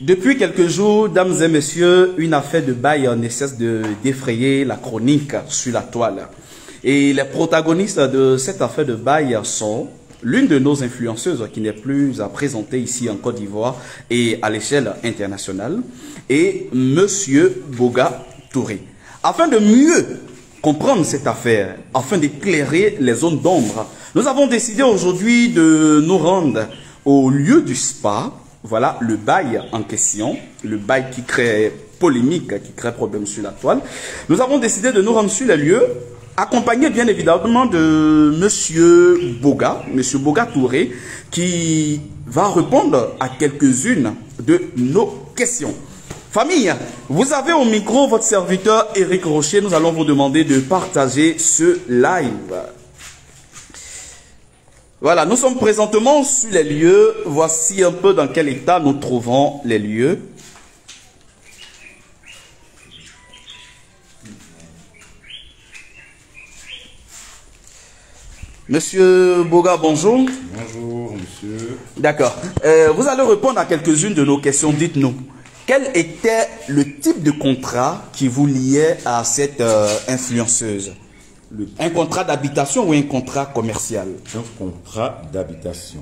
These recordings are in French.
Depuis quelques jours, dames et messieurs, une affaire de bail ne cesse de défrayer la chronique sur la toile. Et les protagonistes de cette affaire de bail sont l'une de nos influenceuses qui n'est plus à présenter ici en Côte d'Ivoire et à l'échelle internationale, et Monsieur Boga Touré. Afin de mieux comprendre cette affaire, afin d'éclairer les zones d'ombre, nous avons décidé aujourd'hui de nous rendre au lieu du spa. Voilà le bail en question, le bail qui crée polémique, qui crée problème sur la toile. Nous avons décidé de nous rendre sur les lieux, accompagné bien évidemment de Monsieur Boga Touré, qui va répondre à quelques-unes de nos questions. Famille, vous avez au micro votre serviteur Éric Rocher. Nous allons vous demander de partager ce live. Voilà, nous sommes présentement sur les lieux. Voici un peu dans quel état nous trouvons les lieux. Monsieur Boga, bonjour. Bonjour, monsieur. D'accord. Vous allez répondre à quelques-unes de nos questions. Dites-nous, quel était le type de contrat qui vous liait à cette influenceuse? Un contrat d'habitation ou un contrat commercial? Un contrat d'habitation.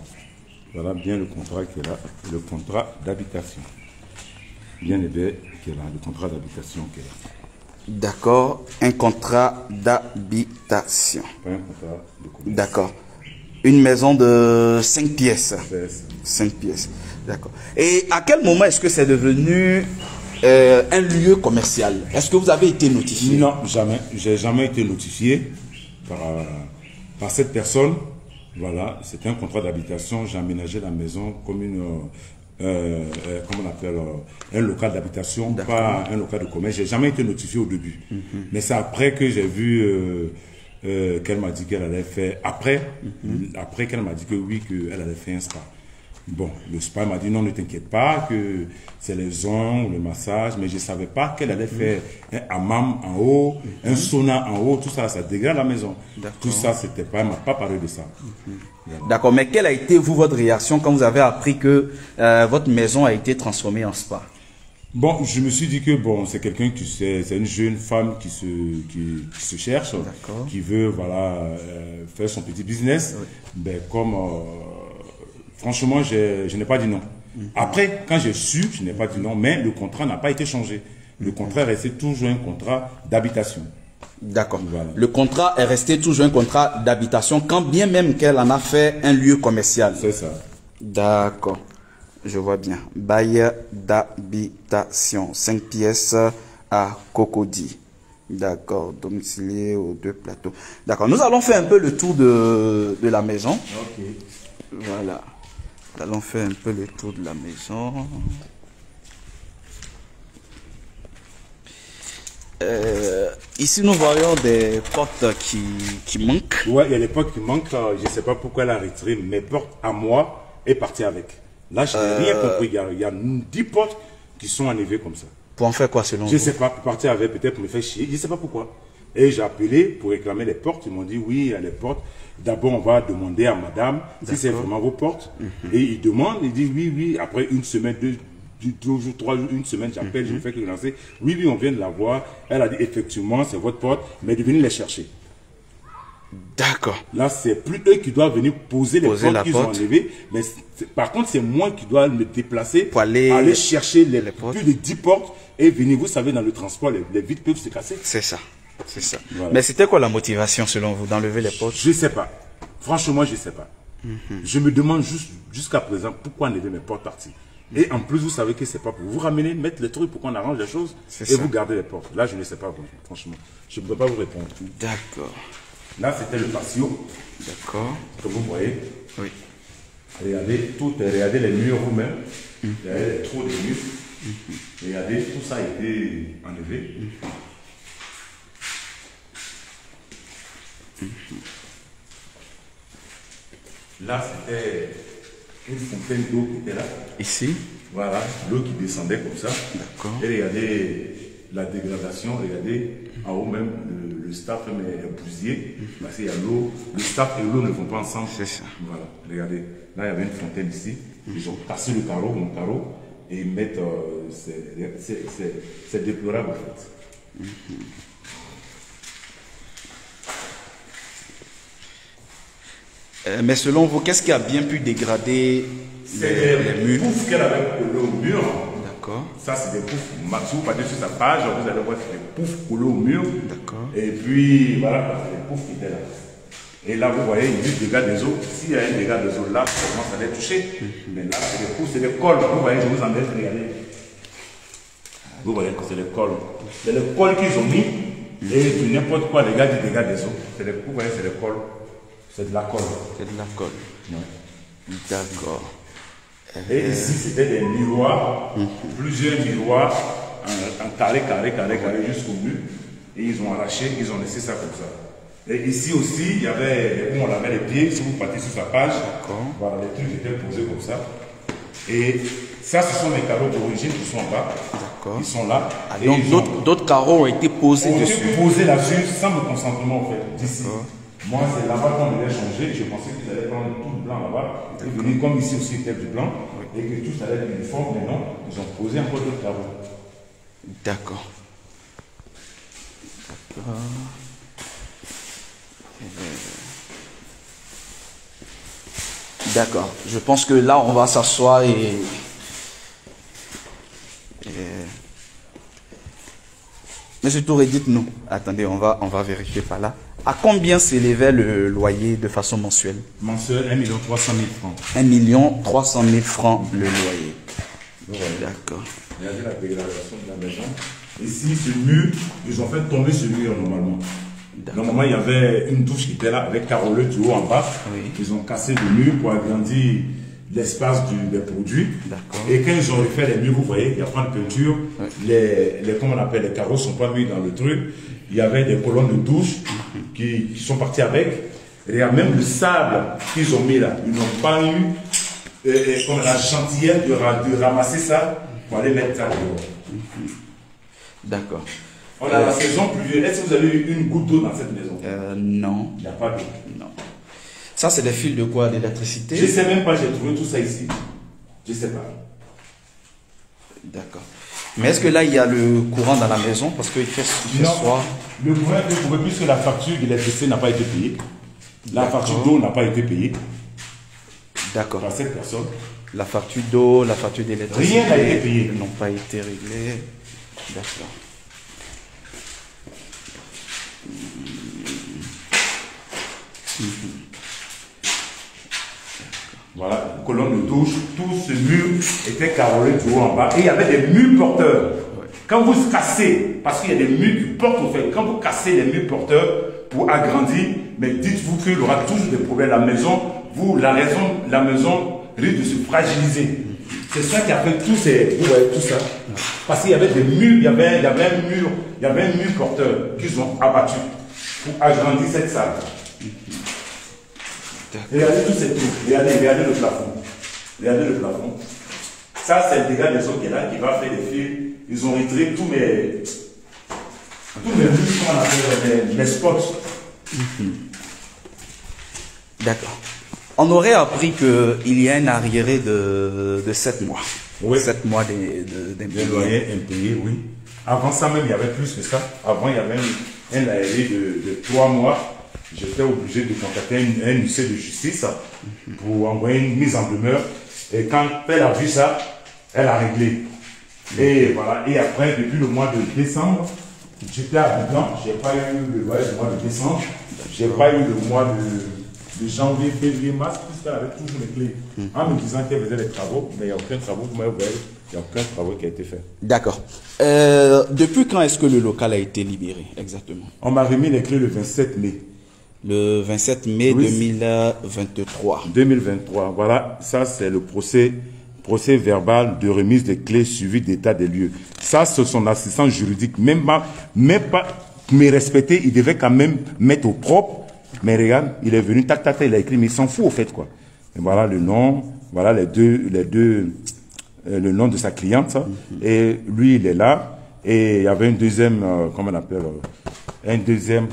Voilà bien le contrat qui est là. Le contrat d'habitation. Bien aidé qui est là. Le contrat d'habitation qui est là. D'accord. Un contrat d'habitation. Pas un contrat de commerce. D'accord. Une maison de 5 pièces. 5 pièces. D'accord. Et à quel moment est-ce que c'est devenu un lieu commercial? Est-ce que vous avez été notifié? Non, jamais. J'ai jamais été notifié par cette personne. Voilà, c'était un contrat d'habitation. J'ai aménagé la maison comme comment on appelle, un local d'habitation, pas un local de commerce. J'ai jamais été notifié au début. Mais c'est après que j'ai vu qu'elle m'a dit qu'elle allait faire, après qu'elle m'a dit que oui, qu'elle allait faire un spa. Bon, le spa m'a dit non, ne t'inquiète pas, que c'est les ongles, le massage, mais je ne savais pas qu'elle allait faire un hammam en haut, un sauna en haut, tout ça, ça dégrade la maison. Tout ça, c'était pas, elle m'a pas parlé de ça. D'accord, mais quelle a été, votre réaction quand vous avez appris que votre maison a été transformée en spa? Bon, je me suis dit que bon, c'est quelqu'un qui c'est une jeune femme qui se cherche, qui veut voilà faire son petit business. Oui. Ben comme franchement, je n'ai pas dit non. Après, quand j'ai su, je n'ai pas dit non, mais le contrat n'a pas été changé. Le contrat est resté toujours un contrat d'habitation. D'accord. Voilà. Le contrat est resté toujours un contrat d'habitation, quand bien même qu'elle en a fait un lieu commercial. C'est ça. D'accord. Je vois bien. Bail d'habitation. 5 pièces à Cocody. D'accord. Domicilié aux 2 plateaux. D'accord. Nous allons faire un peu le tour de la maison. Ok. Voilà. Nous allons faire un peu le tour de la maison. Ici, nous voyons des portes qui manquent. Ouais, il y a des portes qui manquent. Je ne sais pas pourquoi elle a retiré mes portes à moi et partie avec. Là, je n'ai rien compris. Il y a 10 portes qui sont enlevées comme ça. Pour en faire quoi selon vous? Je ne sais pas. Pour partir avec, peut-être pour me faire chier. Je ne sais pas pourquoi. Et j'ai appelé pour réclamer les portes. Ils m'ont dit oui, il y a les portes. D'abord, on va demander à madame si c'est vraiment vos portes. Et ils demandent, ils disent oui, oui. Après une semaine, 2 jours, 3 jours, une semaine, j'appelle, je me fais que lancer. Oui, oui, on vient de la voir. Elle a dit effectivement, c'est votre porte, mais de venir les chercher. D'accord. Là, c'est plus eux qui doivent venir poser les portes qu'ils ont enlevées. Mais par contre, c'est moi qui dois me déplacer pour aller chercher les portes. Plus de 10 portes et venir. Vous savez, dans le transport, les vitres peuvent se casser. C'est ça. C'est ça. Voilà. Mais c'était quoi la motivation selon vous d'enlever les portes? Je ne sais pas. Franchement, je ne sais pas. Je me demande jusqu'à présent pourquoi enlever mes portes parties. Et en plus, vous savez que c'est pas pour vous ramener, mettre les trucs pour qu'on arrange les choses et vous gardez les portes. Là, je ne sais pas, franchement. Je ne peux pas vous répondre. D'accord. Là, c'était le patio. D'accord. Comme vous voyez. Oui. Regardez les murs vous-même. Regardez les trous des murs. Regardez, tout ça a été enlevé. Là, c'était une fontaine d'eau qui était là. Ici. Voilà, l'eau qui descendait comme ça. D'accord. Et regardez la dégradation, regardez en haut même, le staff est bousillé. Parce qu'il y a l'eau, le staff et l'eau ne vont pas ensemble. C'est ça. Voilà, regardez. Là, il y avait une fontaine ici. Ils ont cassé le carreau, mon carreau. et ils mettent, c'est déplorable en fait. Mais selon vous, qu'est-ce qui a bien pu dégrader les Les murs? poufs qu'elle avait collés au mur. D'accord, Ça, c'est des poufs. Maxou, vous partez sur sa page, vous allez voir, c'est des poufs collés au mur. d'accord, Et puis, voilà, c'est des poufs qui étaient là. Et là, vous voyez, il y a du dégât des eaux. S'il y a un dégât des eaux là, ça commence à les toucher. Mais là, c'est des poufs, c'est des cols. Vous voyez, je vous en laisse regarder. Vous voyez que c'est les cols. C'est les cols qu'ils ont mis. Et du n'importe quoi, les gars, du dégât des eaux. Vous voyez, c'est les cols. C'est de la colle. c'est de la colle. D'accord. Et ici, c'était des miroirs, plusieurs miroirs, en carré, jusqu'au mur. Et ils ont arraché, ils ont laissé ça comme ça. Et ici aussi, il y avait, où on lavait les pieds, si vous partez sur sa page, voilà, les trucs étaient posés comme ça. Et ça, ce sont les carreaux d'origine qui sont en bas. Ils sont là. Ah, et donc d'autres carreaux ont été posés dessus. Posés là-dessus sans mon consentement, en fait, d'ici. Moi, c'est là-bas qu'on allait changer. Je pensais qu'ils allaient prendre tout le blanc là-bas. Et venir comme ici aussi, était du blanc. Et que tout allait être uniforme. Mais non, ils ont posé encore d'autres carreaux. D'accord. D'accord. D'accord. Je pense que là, on va s'asseoir et Monsieur Touré, dites-nous. Attendez, on va vérifier par là. À combien s'élevait le loyer de façon mensuelle? Mensuel, 1 300 000 francs. 1 300 000 francs le loyer. D'accord. Regardez la dégradation de la maison. Ici, ce mur, ils ont fait tomber ce mur normalement. Normalement, il y avait une douche qui était là avec carreau du haut en bas. Oui. Ils ont cassé le mur pour agrandir l'espace des produits. Et quand ils ont refait les murs, vous voyez, il n'y a pas de peinture. Oui. Comment on appelle, les carreaux ne sont pas mis dans le truc. Il y avait des colonnes de douche qui sont parties avec. Et il y a même le sable qu'ils ont mis là. Ils n'ont pas eu comme la gentillesse de ramasser ça pour aller mettre ça dehors. D'accord. On a la saison pluvieuse. Est-ce que vous avez eu une goutte d'eau dans cette maison? Non. Il n'y a pas d'eau. Non. Ça, c'est des fils de quoi? D'électricité? Je ne sais même pas, j'ai trouvé tout ça ici. Je ne sais pas. D'accord. Mais est-ce que là, il y a le courant dans la maison? Parce qu'il fait soir. Le courant est payé puisque la facture d'électricité n'a pas été payée. La facture d'eau n'a pas été payée. D'accord. Par cette personne. La facture d'eau, la facture d'électricité. Rien n'a été payé. N'ont pas été réglés. D'accord. Voilà, colonne de douche, tout ce mur était carrelé du haut en bas. Et il y avait des murs porteurs. Ouais. Quand vous cassez, parce qu'il y a des murs qui portent au fait, quand vous cassez les murs porteurs pour agrandir, mais dites-vous qu'il y aura toujours des problèmes. La maison, la maison risque de se fragiliser. C'est ça qui a fait tous ces, vous voyez tout ça. Parce qu'il y avait des murs, il y avait un mur porteur qu'ils ont abattu pour agrandir cette salle. Regardez tous ces trous, regardez le plafond. Regardez le plafond. Ça, c'est le dégât des eaux qui est là, qui va faire des fils. Ils ont retiré tous mes murs, comment on appelle, les spots. D'accord. On aurait appris qu'il y a un arriéré de 7 mois. Oui. 7 mois d'impayés. Le loyer impayé, oui. Avant ça même, il y avait plus que ça. Avant, il y avait un arriéré de 3 mois. J'étais obligé de contacter un huissier de justice pour envoyer une mise en demeure. Et quand elle a vu ça, elle a réglé. Et voilà. Et après, depuis le mois de décembre, j'étais à Boudan. Je n'ai pas eu le loyer du mois de décembre. Je n'ai pas eu le mois de janvier, février, mars, puisqu'elle avait toujours les clés. En me disant qu'elle faisait les travaux, mais il n'y a aucun travaux. Vous m'avez vu, il n'y a aucun travaux qui a été fait. D'accord. Depuis quand est-ce que le local a été libéré exactement? On m'a remis les clés le 27 mai. Le 27 mai 2023. 2023, voilà, ça c'est le procès verbal de remise des clés suivi d'état des lieux. Ça, c'est son assistant juridique, même pas me respecter, il devait quand même mettre au propre. Mais regarde, il est venu, tac, il a écrit, mais il s'en fout au fait quoi. Et voilà le nom, voilà le nom de sa cliente, et lui il est là. Et il y avait une deuxième, comment on appelle, une deuxième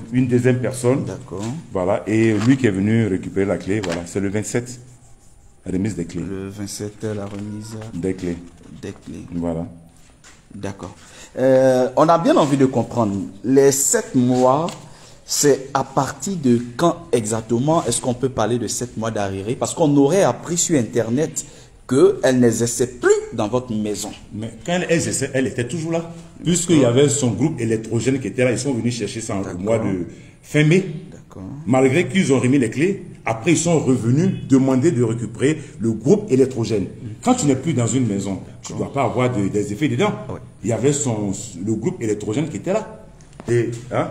personne. D'accord. Voilà. Et lui qui est venu récupérer la clé, voilà. C'est le 27, la remise des clés. Le 27, la remise des clés. Des clés. Voilà. D'accord. On a bien envie de comprendre. Les 7 mois, c'est à partir de quand exactement est-ce qu'on peut parler de 7 mois d'arriéré? Parce qu'on aurait appris sur Internet qu'elle n'exerçait plus dans votre maison. Mais quand elle exerçait, elle était toujours là. Puisqu'il y avait son groupe électrogène qui était là, ils sont venus chercher ça au mois de fin mai. Malgré qu'ils ont remis les clés, après ils sont revenus demander de récupérer le groupe électrogène. Quand tu n'es plus dans une maison, tu ne dois pas avoir des effets dedans. Ouais. Il y avait le groupe électrogène qui était là. Et, hein?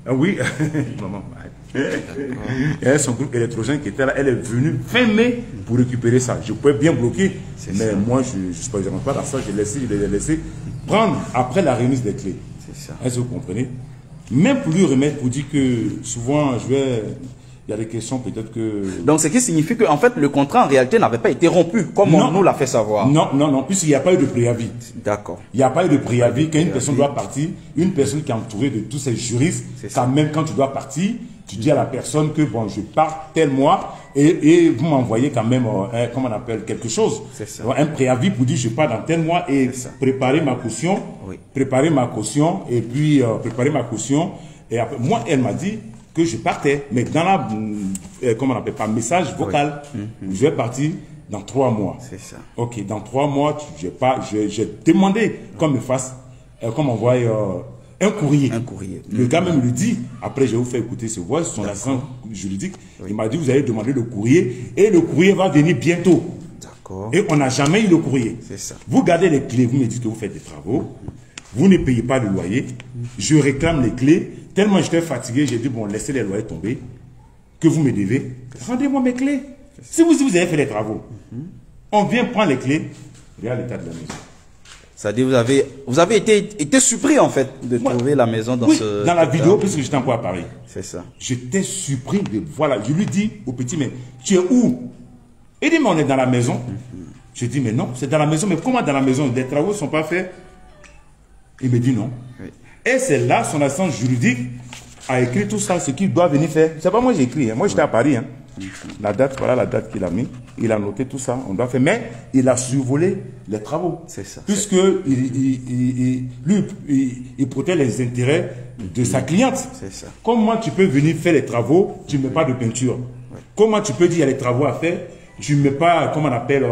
Ah oui, maman. Il y avait son groupe électrogène qui était là. Elle est venue fin mai pour récupérer ça. Je pouvais bien bloquer, mais ça. Moi, je ne suis pas dans ça. Je l'ai laissé prendre après la remise des clés. C'est ça. Est-ce que vous comprenez? Même pour lui remettre, pour dire que souvent, il y a des questions peut-être que... Donc, ce qui signifie qu'en fait, le contrat en réalité n'avait pas été rompu, comme on nous l'a fait savoir. Non, puisqu'il n'y a pas eu de préavis. D'accord. Il n'y a pas eu de préavis. Quand une personne doit partir, une personne qui est entourée de tous ces juristes, quand même quand tu dois partir, tu dis à la personne que bon, je pars tel mois et vous m'envoyez quand même, comment on appelle, quelque chose. Un préavis pour dire je pars dans tel mois et préparer ma caution. Oui. Préparer ma caution et puis préparer ma caution. Et après, moi, elle m'a dit que je partais, mais dans la, comment on appelle, pas message vocal, je vais partir dans 3 mois. C'est ça. Ok, dans 3 mois, j'ai demandé qu'on me fasse, qu'on m'envoie un courrier. Un courrier. Le gars même le dit, après je vais vous faire écouter ce voix, son accent juridique, il m'a dit vous allez demander le courrier et le courrier va venir bientôt. D'accord. Et on n'a jamais eu le courrier. C'est ça. Vous gardez les clés, vous me dites que vous faites des travaux, vous ne payez pas le loyer, je réclame les clés, tellement j'étais fatigué, j'ai dit bon laissez les loyers tomber, que vous me devez, rendez-moi mes clés. Si vous avez fait les travaux, on vient prendre les clés, regarde l'état de la maison. C'est-à-dire vous avez été surpris en fait de trouver la maison dans ce... Dans la vidéo, puisque j'étais encore à Paris. C'est ça. J'étais surpris de... Voilà, je lui dis au petit, mais tu es où? Il dit, mais on est dans la maison. Je dis, mais non, c'est dans la maison. Mais comment dans la maison? Les travaux ne sont pas faits? Il me dit non. Oui. Et c'est là, son assistant juridique a écrit tout ça, ce qu'il doit venir faire. C'est pas moi j'ai écrit, hein. Moi j'étais à Paris. Hein. La date, voilà la date qu'il a mis. Il a noté tout ça, on doit faire. Mais il a survolé les travaux. C'est ça. Puisque lui, il protège les intérêts de sa cliente. C'est ça. Comment tu peux venir faire les travaux, tu ne mets pas de peinture? Ouais. Comment tu peux dire il y a les travaux à faire, tu ne mets pas, comment on appelle,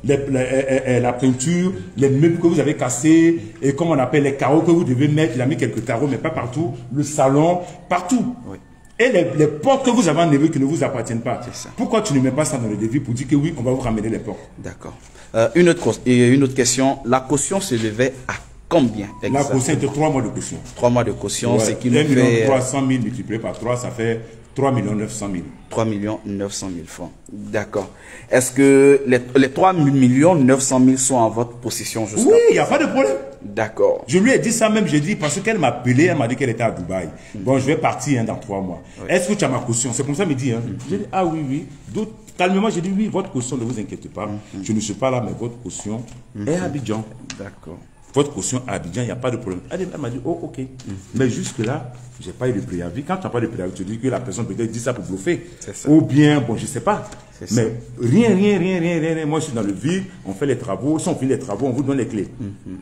la peinture, les meubles que vous avez cassés, et comment on appelle les carreaux que vous devez mettre, il a mis quelques carreaux, mais pas partout, le salon, partout. Oui. Et les portes que vous avez enlevées qui ne vous appartiennent pas. Pourquoi tu ne mets pas ça dans le devis pour dire que oui, on va vous ramener les portes? D'accord. Une autre question. La caution se levait à combien exactement? La caution était 3 mois de caution. 3 mois de caution, c'est qui nous fait... 1 300 000 multiplié par 3, ça fait 3 900 000. 3 900 000 francs. D'accord. Est-ce que les 3 900 000 sont en votre possession jusqu'à... Oui, il n'y a pas de problème. D'accord. Je lui ai dit ça même, j'ai dit, parce qu'elle m'a appelé, elle m'a dit qu'elle était à Dubaï. Bon, je vais partir dans 3 mois. Oui. Est-ce que tu as ma caution? C'est comme ça qu'elle me dit. Hein. J'ai dit, ah oui, oui. Calmement, j'ai dit, oui, votre caution, ne vous inquiétez pas. Je ne suis pas là, mais votre caution est à Abidjan. D'accord. Votre caution à Abidjan, il n'y a pas de problème. Elle m'a dit, oh, ok. Mais jusque-là, je n'ai pas eu de préavis. Quand tu n'as pas de préavis, tu dis que la personne peut-être dit ça pour bluffer. Ou bien, bon, je ne sais pas. Mais rien. Moi, je suis dans le vide, on fait les travaux. Si on fait les travaux, on vous donne les clés.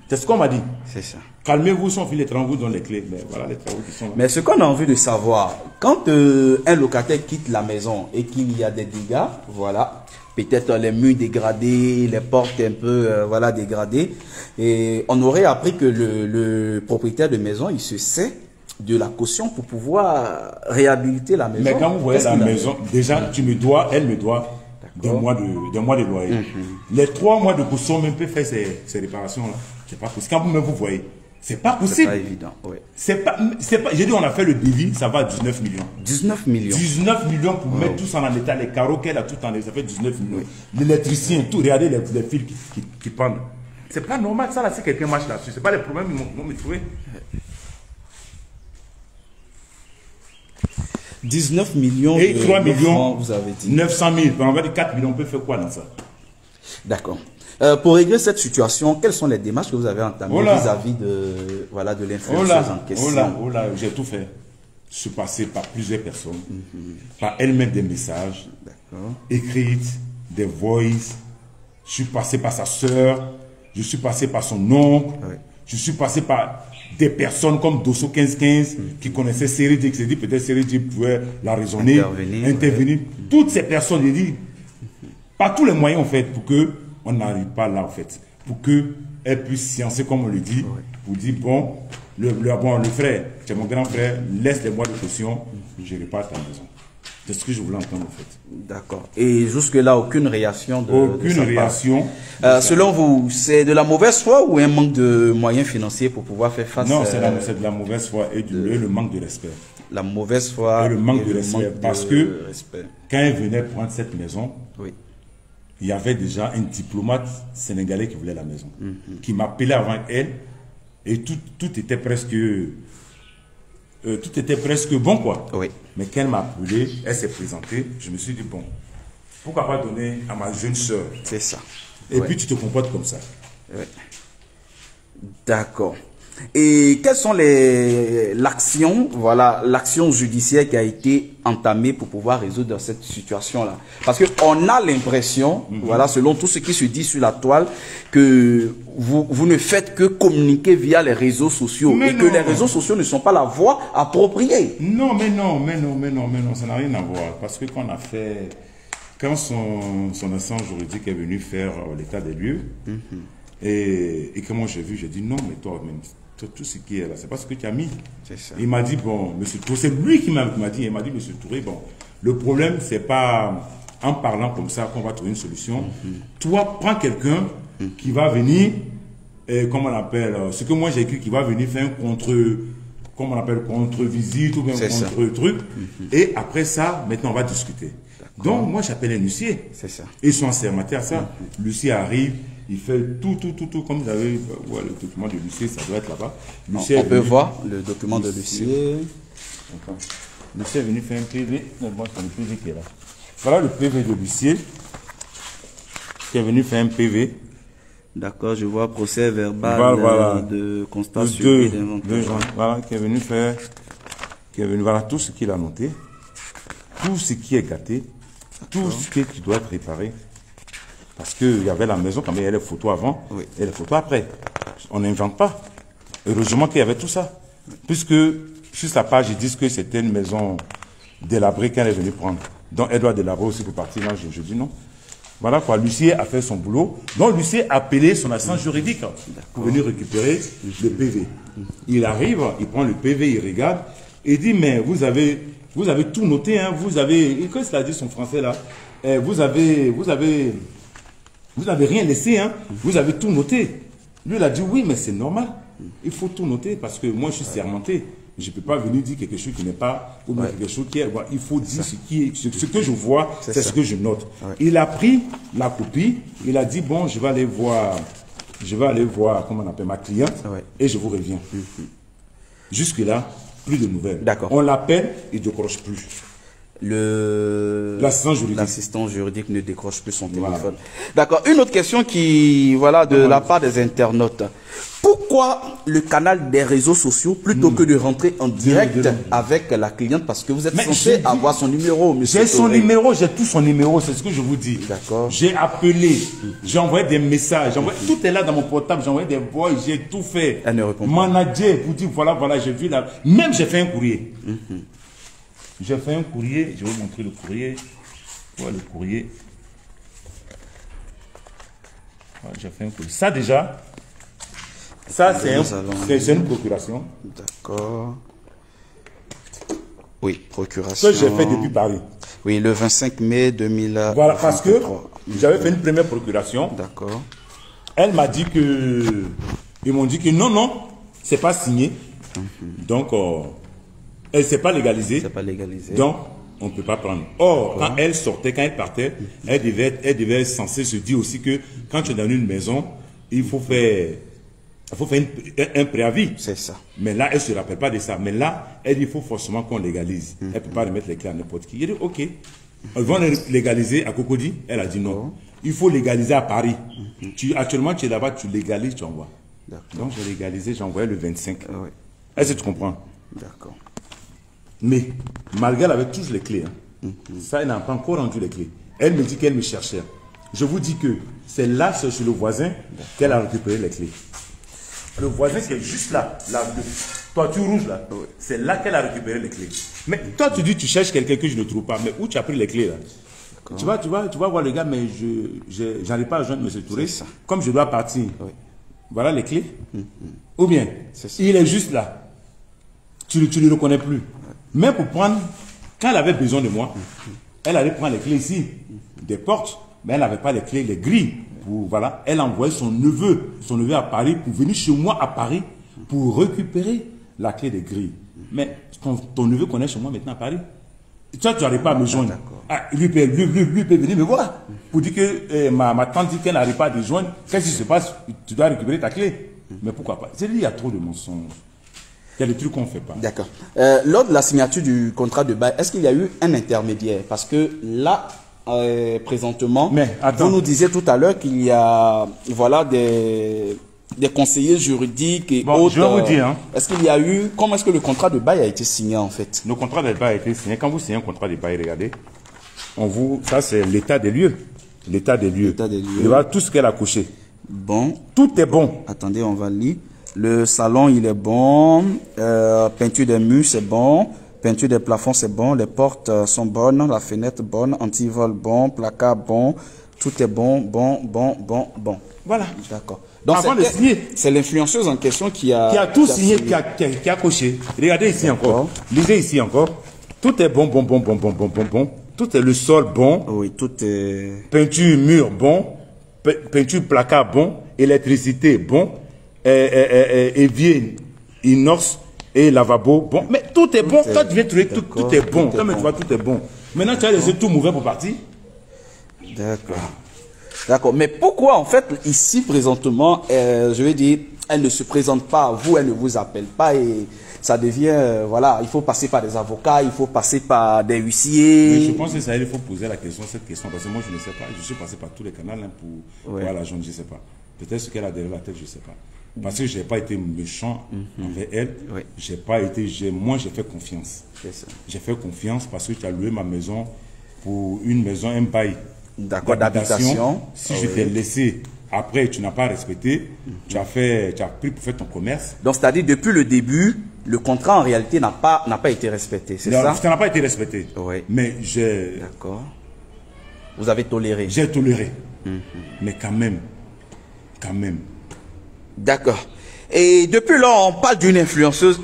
C'est ce qu'on m'a dit. C'est ça. Calmez-vous, si on fait les travaux, on vous donne les clés. Mais voilà les travaux qui sont là. Mais ce qu'on a envie de savoir, quand un locataire quitte la maison et qu'il y a des dégâts, voilà, peut-être les murs dégradés, les portes un peu voilà, dégradées, et on aurait appris que le propriétaire de maison, il se sait de la caution pour pouvoir réhabiliter la maison. Mais quand vous voyez la maison, déjà, tu me dois, elle me doit 2 mois de loyer. Les 3 mois de caution même peut faire ces réparations-là. C'est pas possible. Quand vous voyez, c'est pas possible. C'est pas évident. Oui. C'est pas. J'ai dit, on a fait le devis, ça va à 19 millions. 19 millions. 19 millions pour mettre tout ça en état, les carreaux qu'elle a tout en état, ça fait 19 millions. Oui. L'électricien, tout, regardez les fils qui pendent. C'est pas normal, ça là, si quelqu'un marche là-dessus, c'est pas les problèmes qu'ils vont me trouver. 19 millions et 3 millions, francs, vous avez dit. 900 000, on va dire 4 millions, on peut faire quoi dans ça? D'accord. Pour régler cette situation, quelles sont les démarches que vous avez entamées vis-à-vis de, voilà, de l'influenceuse en question? J'ai tout fait. Je suis passé par plusieurs personnes, par elle-même des messages, écrites, des voices, Je suis passé par sa sœur, je suis passé par son oncle, Oui. je suis passé par des personnes comme Dosso 1515 qui connaissaient Seridi, qui s'est dit peut-être Seridi pouvait la raisonner, intervenir. Toutes ces personnes, j'ai dit, par tous les moyens en fait, pour qu'on n'arrive pas là en fait, pour qu'elles puissent sciencer comme on le dit, pour dire bon, le frère, c'est mon grand frère, laisse les mois de caution, je repars à ta maison. C'est ce que je voulais entendre en fait. D'accord. Et jusque-là, aucune réaction de Aucune sa réaction. part. Selon vous, c'est de la mauvaise foi ou un manque de moyens financiers pour pouvoir faire face Non, c'est de la mauvaise foi et le manque de respect. La mauvaise foi Et le manque de respect. Parce que respect. quand elle venait prendre cette maison, Oui. il y avait déjà un diplomate sénégalais qui voulait la maison, qui m'appelait avant elle, et tout était presque bon, quoi. Oui. Mais quand elle m'a appelé, elle s'est présentée, je me suis dit, bon, pourquoi pas donner à ma jeune soeur? C'est ça. Et puis tu te comportes comme ça. Oui. D'accord. Et quelles sont l'action judiciaire qui a été entamée pour pouvoir résoudre cette situation-là? Parce que on a l'impression, voilà, selon tout ce qui se dit sur la toile, que vous ne faites que communiquer via les réseaux sociaux et que les réseaux sociaux ne sont pas la voie appropriée. Non, mais non, ça n'a rien à voir. Parce que quand son instance juridique est venu faire l'état des lieux, et que moi j'ai vu, j'ai dit non, mais toi, même, tout ce qui est là, c'est pas ce que tu as mis. C'est ça. Il m'a dit, bon, monsieur Touré, c'est lui qui m'a dit, il m'a dit, monsieur Touré, bon, le problème, c'est pas en parlant comme ça qu'on va trouver une solution. Toi, prends quelqu'un qui va venir, comment on appelle, ce que moi j'ai écrit, qui va venir faire un contre-visite ou bien un contre-truc. Et après ça, maintenant, on va discuter. Donc, moi, j'appelle un huissier. C'est ça. Ils sont assermentés à ça. L'huissier arrive. Il fait tout, comme vous avez le document de l'huissier, ça doit être là-bas. On peut voir le document de l'huissier. L'huissier est venu faire un PV. Non, bon, c'est le PV qui est là. Voilà le PV de l'huissier qui est venu faire un PV. D'accord, je vois procès verbal de constat suivi d'inventaire. Voilà, qui est venu faire, voilà tout ce qu'il a noté, tout ce qui est gâté, tout ce qui doit être réparé. Parce qu'il y avait la maison, quand même, il y avait les photos avant et les photos après. On n'invente pas. Heureusement qu'il y avait tout ça. Puisque sur sa page, ils disent que c'était une maison délabrée qu'elle est venue prendre. Donc elle doit délabrer aussi pour partir. Là, je dis non. Voilà quoi, l'huissier a fait son boulot. Donc l'huissier a appelé son assistant juridique pour venir récupérer le PV. Il arrive, il prend le PV, il regarde et dit mais vous avez tout noté, hein, vous avez, qu'est-ce qu'il a dit son français là, vous avez rien laissé, hein, vous avez tout noté. Lui il a dit oui mais c'est normal, il faut tout noter parce que moi je suis sermenté. Je ne peux pas venir dire quelque chose qui n'est pas, ou quelque chose qui est. Il faut dire ce que je vois, c'est ce que je note. Il a pris la copie, il a dit bon, je vais aller voir, comment on appelle, ma cliente, et je vous reviens. Jusque-là, plus de nouvelles. On l'appelle, il ne décroche plus. L'assistant juridique ne décroche plus son téléphone. D'accord. Une autre question qui, de la part des internautes. Pourquoi le canal des réseaux sociaux plutôt que de rentrer en direct avec la cliente parce que vous êtes censé avoir son numéro, monsieur? J'ai son numéro, j'ai tout son numéro, c'est ce que je vous dis. D'accord. J'ai appelé, j'ai envoyé des messages, tout est là dans mon portable, j'ai envoyé des voix, j'ai tout fait. Elle ne répond pas. Manager, vous dire voilà, j'ai vu là. Même j'ai fait un courrier. J'ai fait un courrier, je vais vous montrer le courrier. Voilà le courrier. Voilà, j'ai fait un courrier. Ça déjà, ça c'est une procuration. D'accord. Oui, procuration. Que j'ai fait depuis Paris. Oui, le 25 mai 2000. Voilà, parce que j'avais fait une première procuration. D'accord. Elle m'a dit que, ils m'ont dit que non, c'est pas signé. Donc, elle s'est pas légalisée. C'est pas légalisé. Donc, on ne peut pas prendre. Or, quand elle sortait, quand elle partait, elle devait être censée se dire aussi que quand tu es dans une maison, il faut faire un préavis. C'est ça. Mais là, elle ne se rappelle pas de ça. Mais là, elle dit qu'il faut forcément qu'on légalise. Elle ne peut pas remettre les clés à n'importe qui. Il dit, ok. Ils vont légaliser à Cocody. Elle a dit non. Il faut légaliser à Paris. Actuellement, tu es là-bas, tu légalises, tu envoies. Donc, j'ai légalisé, j'ai envoyé le 25. Est-ce que tu comprends? D'accord. Mais, malgré elle avait tous les clés, ça, elle n'a pas encore rendu les clés. Elle me dit qu'elle me cherchait. Je vous dis que c'est là, c'est chez le voisin qu'elle a récupéré les clés. Le voisin qui est juste là, la toiture rouge là, c'est là qu'elle a récupéré les clés. Mais toi tu dis tu cherches quelqu'un que je ne trouve pas, mais où tu as pris les clés là? Tu vas voir le gars, mais je n'arrive pas à joindre M. Touré. Comme je dois partir, voilà les clés. Ou bien, il est juste là. Tu ne le reconnais plus. Mais pour prendre, quand elle avait besoin de moi, elle allait prendre les clés ici, des portes, mais elle n'avait pas les clés, les grilles. Voilà, elle a envoyé son neveu à Paris pour venir chez moi à Paris pour récupérer la clé des grilles. Mais ton neveu connaît chez moi maintenant à Paris. Toi, tu n'arrives pas à me joindre. Ah, lui peut venir me voir pour dire que ma tante dit qu'elle n'arrive pas à te joindre. Qu'est-ce qui se passe? Tu dois récupérer ta clé. Mais pourquoi pas? C'est-à-dire qu'il y a trop de mensonges. Il y a des trucs qu'on ne fait pas. D'accord. Lors de la signature du contrat de bail, est-ce qu'il y a eu un intermédiaire? Parce que là, présentement, vous nous disiez tout à l'heure qu'il y a voilà, des conseillers juridiques et autres. Je vais vous dire. Hein. Est-ce qu'il y a eu... Comment est-ce que le contrat de bail a été signé en fait? Le contrat de bail a été signé. Quand vous signez un contrat de bail, regardez, ça c'est l'état des lieux. L'état des lieux. Il y a tout ce qu'elle a couché. Bon. Tout est bon. Attendez, on va lire. Le salon, il est bon. Peinture des murs, c'est bon. Peinture des plafonds, c'est bon. Les portes sont bonnes. La fenêtre, bonne. Antivol, bon. Placard, bon. Tout est bon, bon. Voilà. D'accord. Donc, c'est l'influenceuse en question qui a tout signé, qui a coché. Regardez ici encore. Lisez ici encore. Tout est bon. Tout est le sol bon. Oui, tout est... Peinture mur bon. Peinture placard bon. Électricité bon. Évier inox et lavabo bon. Mais tout est bon. Toi, tu viens trouver tout est bon. Toi, mais tu vois, tout est bon. Maintenant, tu as laissé tout mauvais pour partir. D'accord. D'accord. Mais pourquoi, en fait, ici, présentement, je vais dire, elle ne se présente pas à vous, elle ne vous appelle pas et ça devient, voilà, il faut passer par des avocats, il faut passer par des huissiers. Mais je pense que ça, il faut poser cette question, parce que moi, je ne sais pas. Je suis passé par tous les canaux pour voir la jeune, je ne sais pas. Peut-être ce qu'elle a derrière la tête, je ne sais pas. Parce que je n'ai pas été méchant envers elle. J'ai pas été, moi, j'ai fait confiance. J'ai fait confiance parce que tu as loué ma maison pour une maison, un bail. D'accord, d'habitation. Si je t'ai laissé, après tu n'as pas respecté, tu as pris pour faire ton commerce. Donc c'est-à-dire depuis le début, le contrat en réalité n'a pas été respecté, c'est ça? Ça n'a pas été respecté. Oui. Mais j'ai... D'accord. Vous avez toléré? J'ai toléré. Mais quand même. D'accord. Et depuis là, on parle d'une influenceuse,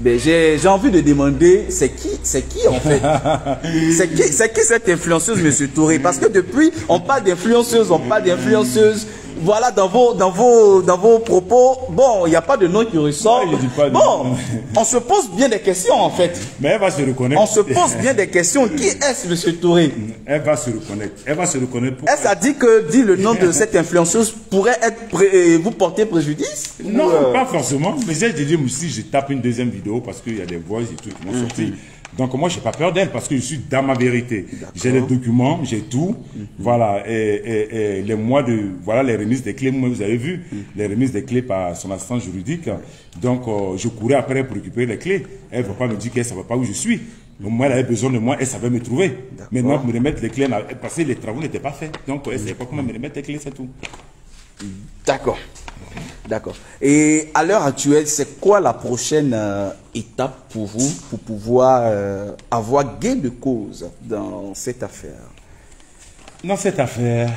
mais j'ai envie de demander, c'est qui en fait? c'est qui cette influenceuse, Monsieur Touré? Parce que depuis, on parle d'influenceuse, voilà, dans vos propos, bon, il n'y a pas de nom qui ressort. Bon, on se pose bien des questions en fait. Mais elle va se reconnaître. On se pose bien des questions. Qui est-ce, Monsieur Touré? Elle va se reconnaître. Est-ce a dit le nom de cette influenceuse pourrait vous porter préjudice? Non, pas forcément. Mais j'ai dit, si je tape une deuxième vidéo, parce qu'il y a des voix et tout qui vont sortir. Donc moi, je n'ai pas peur d'elle parce que je suis dans ma vérité. J'ai les documents, j'ai tout. Voilà. Et les mois de... Voilà les remises des clés. Moi, vous avez vu les remises des clés par son assistant juridique. Donc, je courais après pour récupérer les clés. Elle ne va pas me dire qu'elle ne savait pas où je suis. Donc, moi, elle avait besoin de moi. Elle savait me trouver. Maintenant, pour me remettre les clés, parce que les travaux n'étaient pas faits. Donc, elle ne savait pas comment me remettre les clés, c'est tout. D'accord. D'accord. Et à l'heure actuelle, c'est quoi la prochaine étape pour vous pour pouvoir avoir gain de cause dans cette affaire? Dans cette affaire,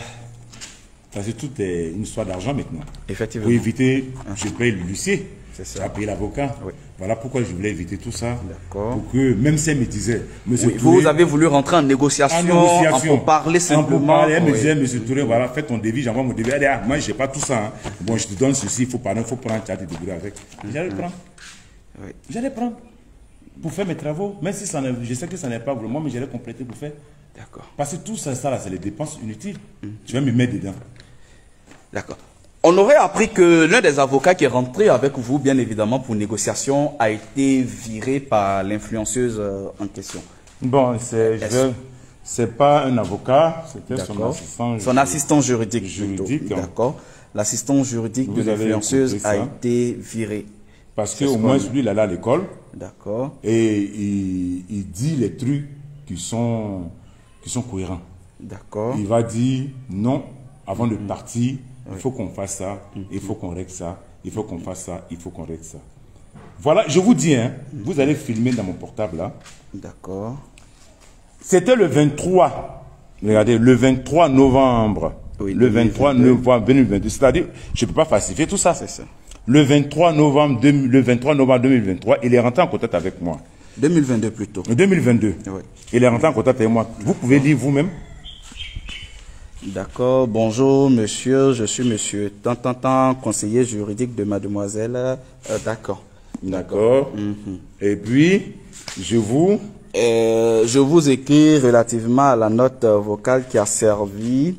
parce que tout est une histoire d'argent maintenant. Effectivement. Pour éviter, je paye l'huissier, ça. à payer l'avocat. Oui. Voilà pourquoi je voulais éviter tout ça. D'accord. Pour que, même si elle me disait, Monsieur Touré, vous avez voulu rentrer en négociation, en parler simplement. Elle me disait, Monsieur Touré, voilà, fais ton devis, j'envoie mon devis. Elle dit, ah, moi, je n'ai pas tout ça. Hein. Bon, je te donne ceci, il faut prendre, tu as te débrouiller avec. J'allais prendre. Oui. J'allais prendre pour faire mes travaux. Même si je sais que ça n'est pas vraiment, mais j'allais compléter pour faire. D'accord. Parce que tout ça, là, c'est les dépenses inutiles. Tu vas me mettre dedans. D'accord. On aurait appris que l'un des avocats qui est rentré avec vous, bien évidemment, pour négociation, a été viré par l'influenceuse en question. Bon, c'est pas un avocat, c'était son assistant juridique. D'accord. L'assistant juridique de l'influenceuse a été viré. Parce qu'au moins, lui, il allait à l'école. D'accord. Et il dit les trucs qui sont cohérents. D'accord. Il va dire non, avant de partir, il faut qu'on fasse ça, il faut qu'on règle ça, il faut qu'on fasse ça, il faut qu'on règle ça. Voilà, je vous dis, hein, vous allez filmer dans mon portable là. D'accord. C'était le 23, regardez, le 23 novembre. Oui, le 23 novembre 2022. C'est-à-dire, je ne peux pas falsifier tout ça. C'est ça. Le 23 novembre 2023, il est rentré en contact avec moi. 2022 plutôt. 2022. Oui. Il est rentré en contact avec moi. Vous pouvez lire vous-même. D'accord. Bonjour, monsieur. Je suis monsieur Tantantan, conseiller juridique de mademoiselle. D'accord. D'accord. Et puis, je vous écris relativement à la note vocale qui a servi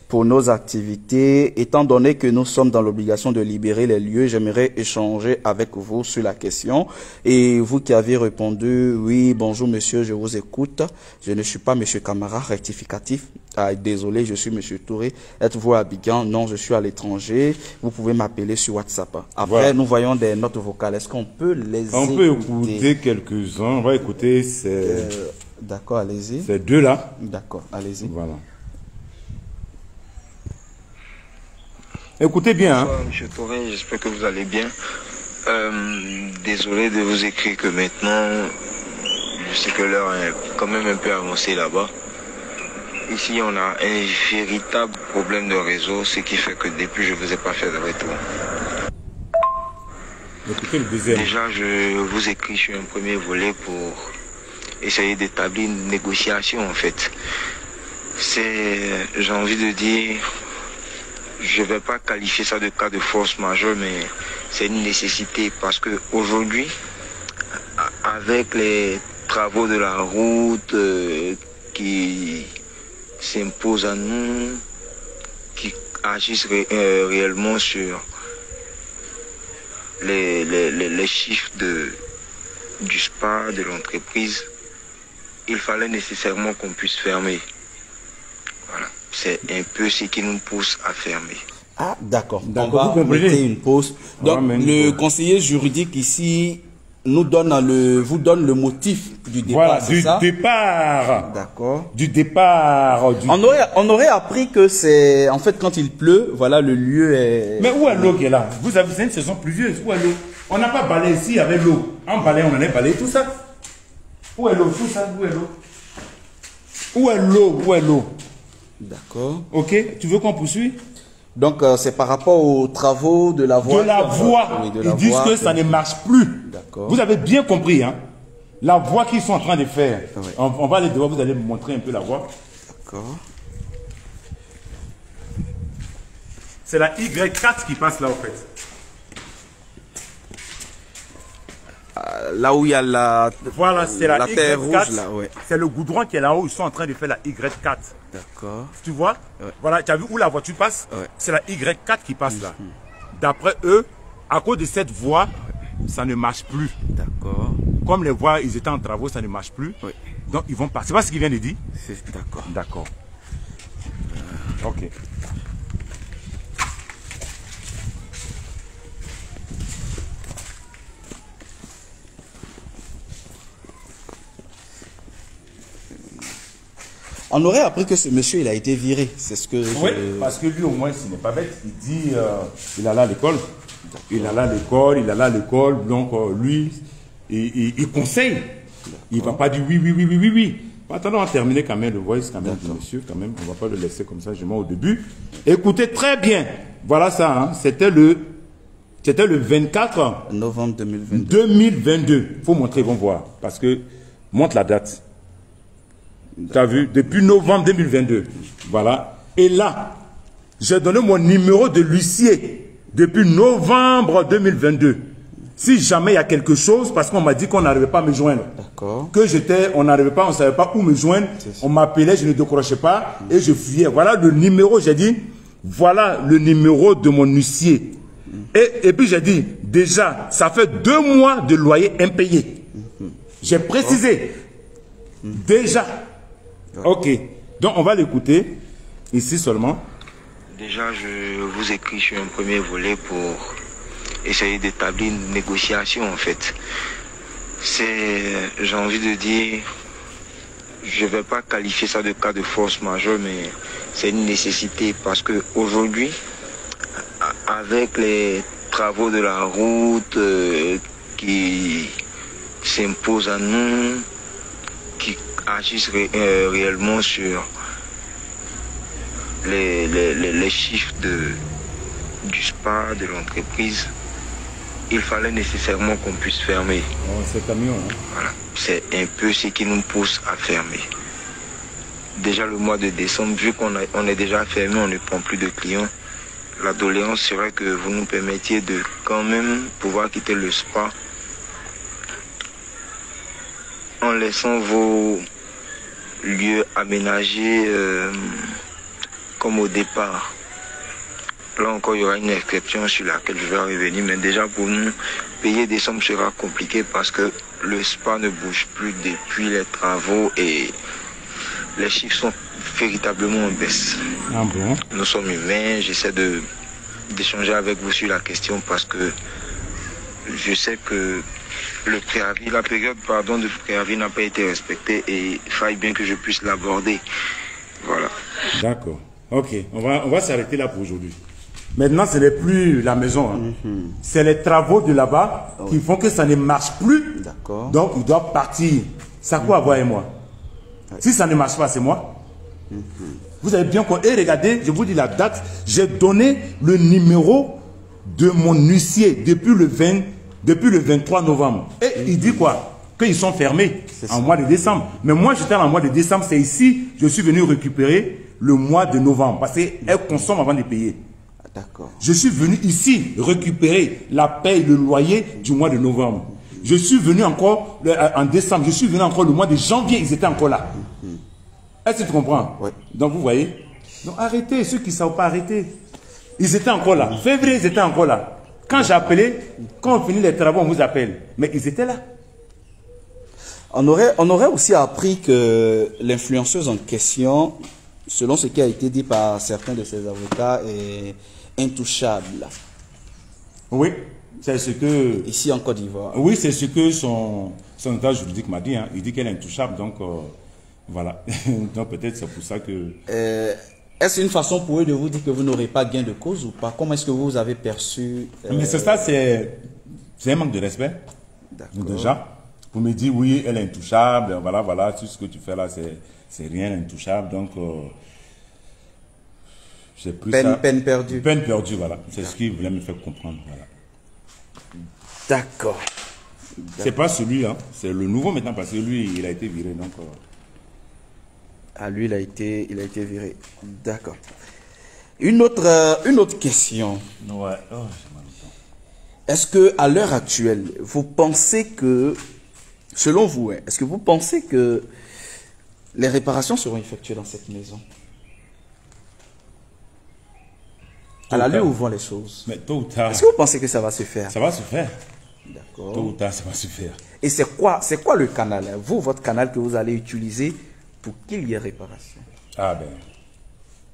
pour nos activités. Étant donné que nous sommes dans l'obligation de libérer les lieux, j'aimerais échanger avec vous sur la question. Et vous qui avez répondu, oui, bonjour monsieur, je vous écoute. Je ne suis pas monsieur Camara, rectificatif. Ah, désolé, je suis monsieur Touré. Êtes-vous à Abidjan? Non, je suis à l'étranger. Vous pouvez m'appeler sur WhatsApp. Après, voilà. Nous voyons des notes vocales. Est-ce qu'on peut les écouter? On peut écouter quelques-uns. On va écouter ces... D'accord, allez-y. Ces deux-là. D'accord, allez-y. Voilà. Écoutez bien. Bonsoir, monsieur Touré, j'espère que vous allez bien. Désolé de vous écrire que maintenant, je sais que l'heure est quand même un peu avancée là-bas. Ici, on a un véritable problème de réseau, ce qui fait que depuis, je ne vous ai pas fait de retour. Écoutez le deuxième. Déjà, je vous écris sur un premier volet pour essayer d'établir une négociation, en fait. J'ai envie de dire... Je ne vais pas qualifier ça de cas de force majeure, mais c'est une nécessité parce que aujourd'hui, avec les travaux de la route qui s'imposent à nous, qui agissent réellement sur les chiffres du SPA, de l'entreprise, il fallait nécessairement qu'on puisse fermer. Voilà. C'est un peu ce qui nous pousse à fermer. Ah, d'accord. On D'accord, va vous mettre comprenez? une pause. Donc, le conseiller juridique ici vous donne le motif du départ, Voilà, c'est du ça? départ. D'accord. Du départ. On aurait appris que c'est, en fait, quand il pleut, voilà, le lieu est... Mais où est l'eau qui est là? Vous avez, c'est une saison pluvieuse. Où est l'eau? On n'a pas balayé ici avec l'eau. En balayé, on en a balayé tout ça. Où est l'eau? Tout ça, où est l'eau? Où est l'eau? Où est l'eau? D'accord. Ok, tu veux qu'on poursuive? Donc, c'est par rapport aux travaux de la voie. De la voie. Oui, de la Ils disent voie. que ça ne marche plus. D'accord. Vous avez bien compris, hein? La voie qu'ils sont en train de faire. Oui. On va aller devant, vous allez me montrer un peu la voie. D'accord. C'est la Y4 qui passe là, en fait. Là où il y a la... Voilà, c'est la terre Y4. rouge, là, ouais. C'est le goudron qui est là-haut. Ils sont en train de faire la Y4. D'accord. Tu vois? Ouais. Voilà, tu as vu où la voiture passe? Ouais. C'est la Y4 qui passe là. D'après eux, à cause de cette voie, ça ne marche plus. D'accord. Comme les voies, ils étaient en travaux, ça ne marche plus. Oui. Donc ils vont passer. C'est pas ce qu'il vient de dire? D'accord. D'accord. Ok. On aurait appris que ce monsieur, il a été viré. C'est ce que... Oui, parce que lui, au moins, il n'est pas bête. Il dit, il allait à l'école. Il allait à l'école. Donc, lui, il conseille. Il ne va pas dire oui. Attendons à terminer quand même le voice quand même du monsieur. Quand même, on ne va pas le laisser comme ça, je mets au début. Écoutez très bien. Voilà ça, hein. C'était le 24 novembre 2022. 2022. Il faut montrer, ils vont voir. Parce que, montre la date. Tu as vu, depuis novembre 2022. Voilà. Et là, j'ai donné mon numéro de l'huissier depuis novembre 2022. Si jamais il y a quelque chose, parce qu'on m'a dit qu'on n'arrivait pas à me joindre. D'accord. On n'arrivait pas, on ne savait pas où me joindre. On m'appelait, je ne décrochais pas et je fuyais. Voilà le numéro, j'ai dit, voilà le numéro de mon huissier. Et puis j'ai dit, déjà, ça fait 2 mois de loyer impayé. J'ai précisé. Déjà. Ok, donc on va l'écouter, ici seulement. Déjà, je vous écris sur un premier volet pour essayer d'établir une négociation, en fait. J'ai envie de dire, je ne vais pas qualifier ça de cas de force majeure, mais c'est une nécessité parce que aujourd'hui, avec les travaux de la route qui s'imposent à nous, qui agissent réellement sur les chiffres du spa, de l'entreprise, il fallait nécessairement qu'on puisse fermer. Oh, c'est camion, hein? Voilà. C'est un peu ce qui nous pousse à fermer. Déjà le mois de décembre, vu qu'on est déjà fermé, on ne prend plus de clients. La doléance serait que vous nous permettiez de quand même pouvoir quitter le spa en laissant vos lieux aménagés comme au départ. Là encore, il y aura une exception sur laquelle je vais revenir, mais déjà pour nous, payer décembre sera compliqué parce que le spa ne bouge plus depuis les travaux et les chiffres sont véritablement en baisse. Ah bon? Nous sommes humains, j'essaie d'échanger avec vous sur la question parce que je sais que le préavis, la période de préavis n'a pas été respectée et il faille bien que je puisse l'aborder. Voilà. D'accord. Ok, on va s'arrêter là pour aujourd'hui. Maintenant, ce n'est plus la maison. Hein. C'est les travaux de là-bas qui font que ça ne marche plus. D'accord. Donc, il doit partir. Ça quoi, vous et moi? Si ça ne marche pas, c'est moi. Vous avez bien compris. Et regardez, je vous dis la date. J'ai donné le numéro de mon huissier depuis le 23 novembre. Et il dit quoi? Qu'ils sont fermés en mois de décembre. Mais moi, j'étais en mois de décembre. C'est ici, je suis venu récupérer le mois de novembre. Parce qu'elle consomme avant de payer. D'accord. Je suis venu ici récupérer la paye, le loyer du mois de novembre. Je suis venu encore en décembre. Je suis venu encore le mois de janvier. Ils étaient encore là. Est-ce que tu comprends? Oui. Donc vous voyez. Donc arrêtez. Ceux qui ne savent pas arrêter. Ils étaient encore là. Février, ils étaient encore là. Quand j'ai appelé, quand on finit les travaux, on vous appelle. Mais ils étaient là. On aurait aussi appris que l'influenceuse en question, selon ce qui a été dit par certains de ses avocats, est intouchable. Oui, c'est ce que... Ici en Côte d'Ivoire. Oui, c'est ce que son état juridique m'a dit. Hein. Il dit qu'elle est intouchable, donc voilà. Donc peut-être c'est pour ça que... Est-ce une façon pour eux de vous dire que vous n'aurez pas gain de cause ou pas? Comment est-ce que vous avez perçu... Mais c'est ça, c'est un manque de respect. D'accord. Déjà, pour me dire, oui, elle est intouchable, voilà, tout ce que tu fais là, c'est rien, intouchable, donc... j'ai pris ça. Peine perdue. Peine perdue, voilà. C'est ce qu'il voulait me faire comprendre, voilà. D'accord. C'est pas celui, hein. C'est le nouveau maintenant, parce que lui, il a été viré, donc... Ah, lui, il a été viré. D'accord. Une autre question. Ouais. Oh, j'ai mal au temps. Est-ce que à l'heure actuelle, vous pensez que, selon vous, est-ce que vous pensez que les réparations seront effectuées dans cette maison? À la lueur où vont les choses. Mais tôt ou tard... Est-ce que vous pensez que ça va se faire? Ça va se faire. D'accord. Tôt ou tard, ça va se faire. Et c'est quoi le canal, hein? Vous, votre canal que vous allez utiliser pour qu'il y ait réparation? Ah ben,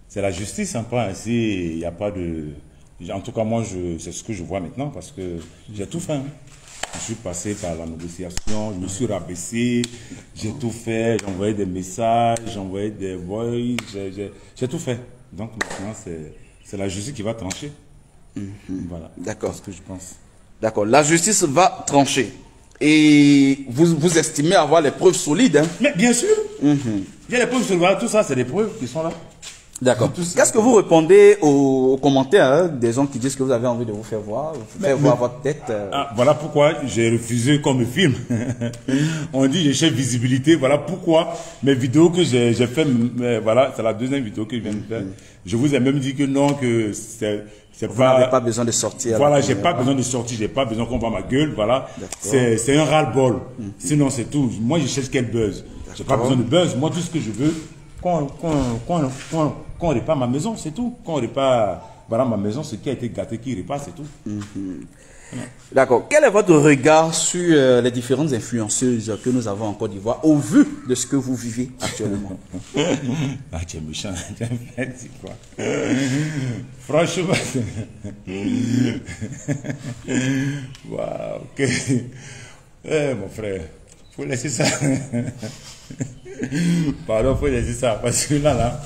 c'est la justice, hein, pas ainsi, il n'y a pas de... En tout cas, moi, c'est ce que je vois maintenant, parce que j'ai tout fait. Hein. Je suis passé par la négociation, je me suis rabaissé, j'ai tout fait, j'ai envoyé des messages, j'ai envoyé des voice, j'ai tout fait. Donc maintenant, c'est la justice qui va trancher. Voilà. D'accord. C'est ce que je pense. D'accord. La justice va trancher. Et vous estimez avoir les preuves solides, hein? Mais bien sûr, il y a les preuves sur le tout ça, c'est des preuves qui sont là. D'accord. Qu'est-ce que vous répondez aux commentaires, hein, des gens qui disent que vous avez envie de vous faire voir, voir votre tête Ah, voilà pourquoi j'ai refusé qu'on me filme. On dit j'ai cherche visibilité, voilà pourquoi mes vidéos que j'ai fait, voilà, c'est la deuxième vidéo que je viens de faire. Je vous ai même dit que non, que c'est vous n'avez pas besoin de sortir. Voilà, j'ai pas besoin de sortir, j'ai pas besoin qu'on voit ma gueule, voilà. C'est un ras-le-bol. Sinon, c'est tout. Moi, je cherche quel buzz. J'ai pas besoin de buzz. Moi, tout ce que je veux, qu'on répare ma maison, c'est tout. Qu'on répare, voilà, ma maison, ce qui a été gâté, qui répare, c'est tout. D'accord. Quel est votre regard sur les différentes influenceuses que nous avons en Côte d'Ivoire au vu de ce que vous vivez actuellement? Ah, tu es méchant, tu es c'est quoi? Franchement, waouh, ok. Eh, mon frère, faut laisser ça. Pardon, il faut laisser ça. Parce que là,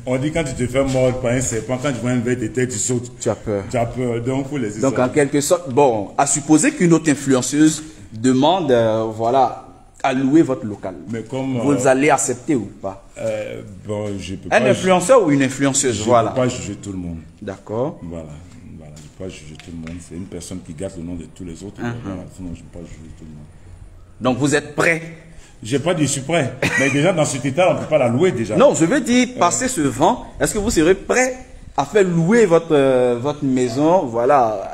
on dit quand tu te fais mordre par un serpent, quand tu vois un verre de tête, tu sautes. Tu as peur. Tu as peur. Donc, il faut laisser Donc, ça. en quelque sorte, bon, à supposer qu'une autre influenceuse demande, voilà, à louer votre local. Mais comme... Vous allez accepter ou pas? Bon, je peux Un pas... influenceur ou une influenceuse, voilà. Je ne peux pas juger tout le monde. D'accord. Voilà. Voilà. Je ne peux pas juger tout le monde. C'est une personne qui garde le nom de tous les autres. Voilà. Sinon, je ne peux pas juger tout le monde. Donc, vous êtes prêt? J'ai pas dit je suis prêt. Mais déjà, dans cet état, on ne peut pas la louer déjà. Non, je veux dire, passer ce vent, est-ce que vous serez prêt à faire louer votre maison, voilà,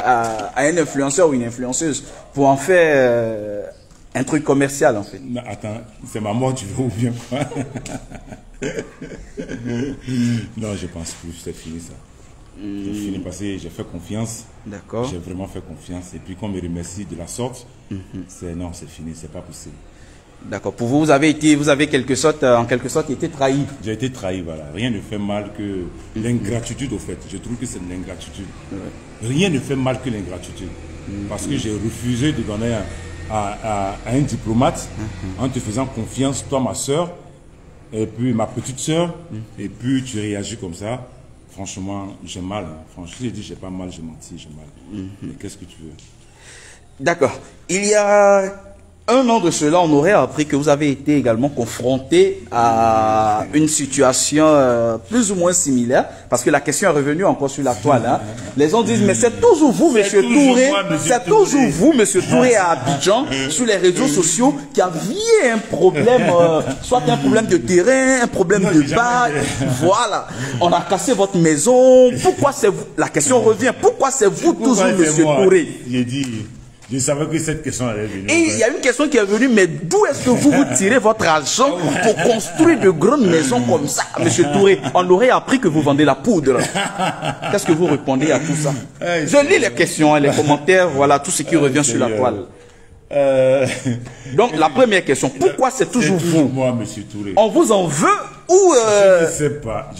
à un influenceur ou une influenceuse pour en faire un truc commercial, en fait? Mais attends, c'est ma mort, tu veux ou bien quoi? Non, je pense plus, c'est fini ça. J'ai fini parce que j'ai fait confiance. D'accord. J'ai vraiment fait confiance. Et puis qu'on me remercie de la sorte, non, c'est fini, c'est pas possible. D'accord. Pour vous, vous avez en quelque sorte été trahi. J'ai été trahi, voilà. Rien ne fait mal que l'ingratitude, au fait. Je trouve que c'est de l'ingratitude. Rien ne fait mal que l'ingratitude. Parce que j'ai refusé de donner à un diplomate en te faisant confiance, toi, ma soeur, et puis ma petite soeur, et puis tu réagis comme ça. Franchement, j'ai mal. Hein. Franchement, j'ai dit j'ai pas mal, j'ai menti, j'ai mal. Mais qu'est-ce que tu veux? D'accord. Il y a un an de cela, on aurait appris que vous avez été également confronté à une situation plus ou moins similaire, parce que la question est revenue encore sur la toile. Hein. Les gens disent, mais c'est toujours vous, monsieur Touré, c'est toujours vous, monsieur Touré, à Abidjan, sur les réseaux sociaux, qui aviez un problème, soit un problème de terrain, un problème de bail. Voilà. On a cassé votre maison. Pourquoi c'est vous? La question revient. Pourquoi c'est vous toujours, monsieur Touré? J'ai dit... Je savais que cette question allait venir. Et il y a une question qui est venue, mais d'où est-ce que vous tirez votre argent pour construire de grandes maisons comme ça, monsieur Touré? On aurait appris que vous vendez la poudre. Qu'est-ce que vous répondez à tout ça? Je lis les questions, les commentaires, voilà, tout ce qui revient sur la toile. Donc, la première question, pourquoi c'est toujours vous? Moi, monsieur Touré. On vous en veut ou... Je ne sais pas.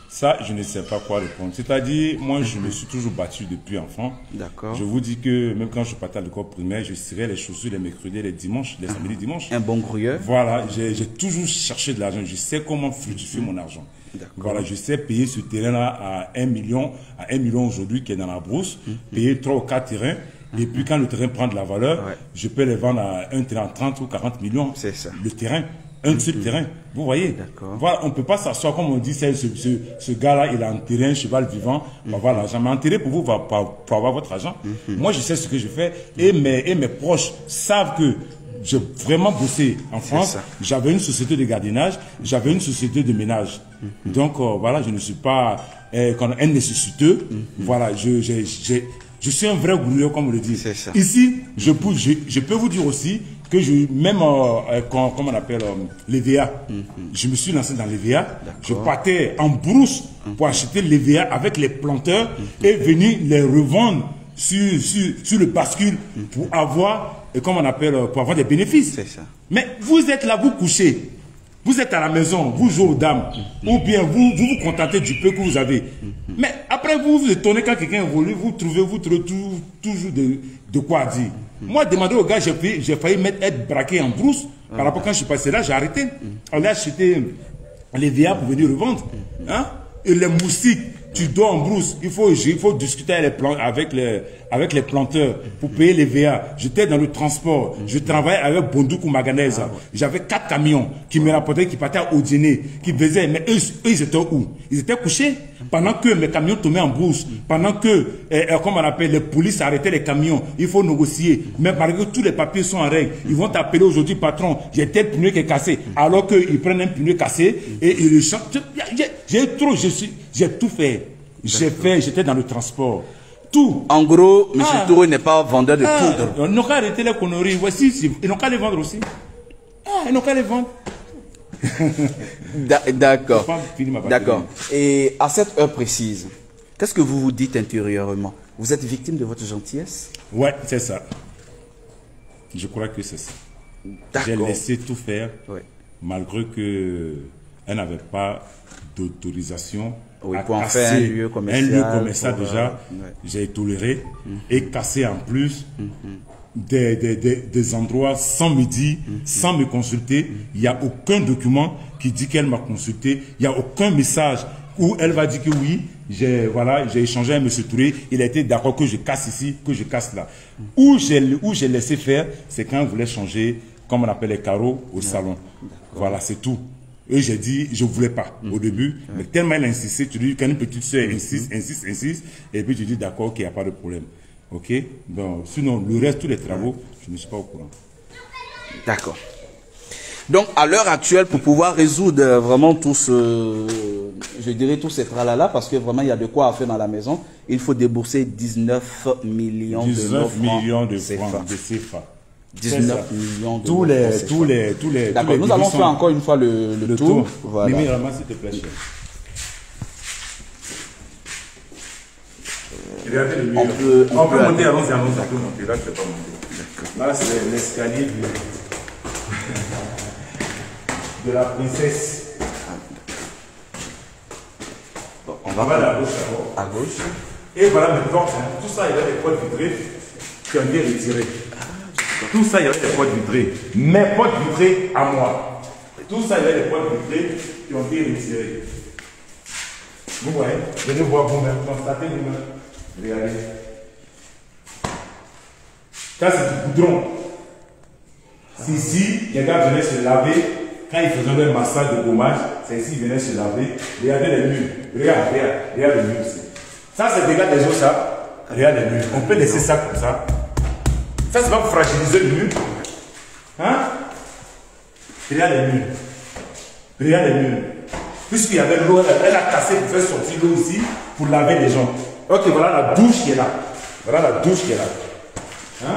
Ça, je ne sais pas quoi répondre. C'est-à-dire, moi, je me suis toujours battu depuis enfant. D'accord. Je vous dis que même quand je partais à l'école primaire, je cirais les chaussures les mercredis, les dimanches, les samedis, dimanches. Un bon grouilleur. Voilà, j'ai toujours cherché de l'argent. Je sais comment fructifier mon argent. Voilà, je sais payer ce terrain-là à 1 million aujourd'hui qui est dans la brousse, payer 3 ou 4 terrains. Et puis quand le terrain prend de la valeur, je peux les vendre à un terrain 30 ou 40 millions. C'est ça. Le terrain. Un seul terrain, vous voyez. Voilà, on ne peut pas s'asseoir comme on dit, ce gars-là, il a enterré un cheval vivant, va avoir l'argent. Mais enterré pour vous, pour avoir votre argent. Moi, je sais ce que je fais et mes proches savent que j'ai vraiment bossé en France. J'avais une société de gardiennage, j'avais une société de ménage. Donc, voilà, je ne suis pas un nécessiteux. Voilà, je suis un vrai gouilleur, comme on le dit. Ici, je peux vous dire aussi que même, comment on appelle, l'EVA, je me suis lancé dans l'EVA. Je partais en brousse pour acheter l'EVA avec les planteurs et venir les revendre sur le bascule pour avoir, comment on appelle, pour avoir des bénéfices. Mais vous êtes là, vous couchez. Vous êtes à la maison, vous jouez aux dames, ou bien vous vous contentez du peu que vous avez. Mais après, vous vous étonnez quand quelqu'un évolue, vous trouvez toujours de quoi dire. Moi, demandez au gars, j'ai failli être braqué en brousse. Par rapport à quand je suis passé là, j'ai arrêté. On a acheté les VA pour venir revendre. Hein? Et les moustiques, tu dors en brousse. Il faut discuter avec les planteurs pour payer les VA. J'étais dans le transport. Je travaillais avec Bondoukou Maganese. J'avais 4 camions qui me rapportaient, qui partaient au dîner, qui faisaient. Mais eux, ils étaient où? Ils étaient couchés. Pendant que mes camions tombaient en brousse, pendant que, comme on appelle, les polices arrêtaient les camions, il faut négocier. Mais malgré que tous les papiers sont en règle, ils vont t'appeler aujourd'hui, patron, j'ai tel pneu qui est cassé. Alors qu'ils prennent un pneu cassé et ils le chantent. J'ai tout fait. J'étais dans le transport. Tout. En gros, M. Touré n'est pas vendeur de poudre. Ils n'ont qu'à arrêter les conneries. Voici, ils n'ont qu'à les vendre aussi. Ils n'ont qu'à les vendre. D'accord. D'accord. Et à cette heure précise, qu'est-ce que vous vous dites intérieurement? Vous êtes victime de votre gentillesse? Ouais, c'est ça. Je crois que c'est ça. J'ai laissé tout faire, malgré qu'elle n'avait pas d'autorisation pour en faire un lieu commercial. Déjà, j'ai toléré et cassé en plus. des endroits sans me dire, sans me consulter. Il n'y a aucun document qui dit qu'elle m'a consulté. Il n'y a aucun message où elle va dire que oui, j'ai échangé avec M. Touré, il a été d'accord que je casse ici, que je casse là. Où j'ai laissé faire, c'est quand on voulait changer, comme on appelle les carreaux, au salon. Voilà, c'est tout. Et j'ai dit, je ne voulais pas au début, mais tellement elle a insisté, tu dis, quand une petite soeur insiste, et puis tu dis d'accord qu'il n'y a pas de problème. Ok? Bon, sinon, le reste, tous les travaux, je ne suis pas au courant. D'accord. Donc, à l'heure actuelle, pour pouvoir résoudre vraiment tout ce, je dirais tous ces tralala, parce que vraiment, il y a de quoi faire dans la maison, il faut débourser 19 millions de francs de CFA. 19 millions de tous les D'accord, nous allons faire encore une fois le tour. Voilà. Mimi, ramasse, s'il te plaît, cher. Regardez le mur. On peut monter, allons-y, on peut monter. Là, je ne peux pas monter. Là, c'est l'escalier de la princesse. Bon, on va à gauche d'abord. À gauche. Et voilà mes portes. Tout ça, il y a des portes vitrées qui ont été retirées. Tout ça, il y avait des portes vitrées. Mes portes vitrées à moi. Tout ça, il y avait des portes vitrées qui ont été retirées. Vous voyez, venez voir vous-même, constatez vous-même. Regardez. Ça, c'est du goudron. C'est ici, les gars venaient se laver. Quand ils faisaient un massage de gommage, c'est ici qu'ils venaient se laver. Regardez les murs. Regarde les murs ici. Ça, c'est des gars des os, ça. Regarde les murs. On peut laisser ça comme ça. Ça, c'est pas pour fragiliser le mur. Hein? Regarde les murs. Regarde les murs. Puisqu'il y avait l'eau, elle a cassé pour faire sortir l'eau ici pour laver les gens. Ok, voilà la douche qui est là. Voilà la douche qui est là. Hein?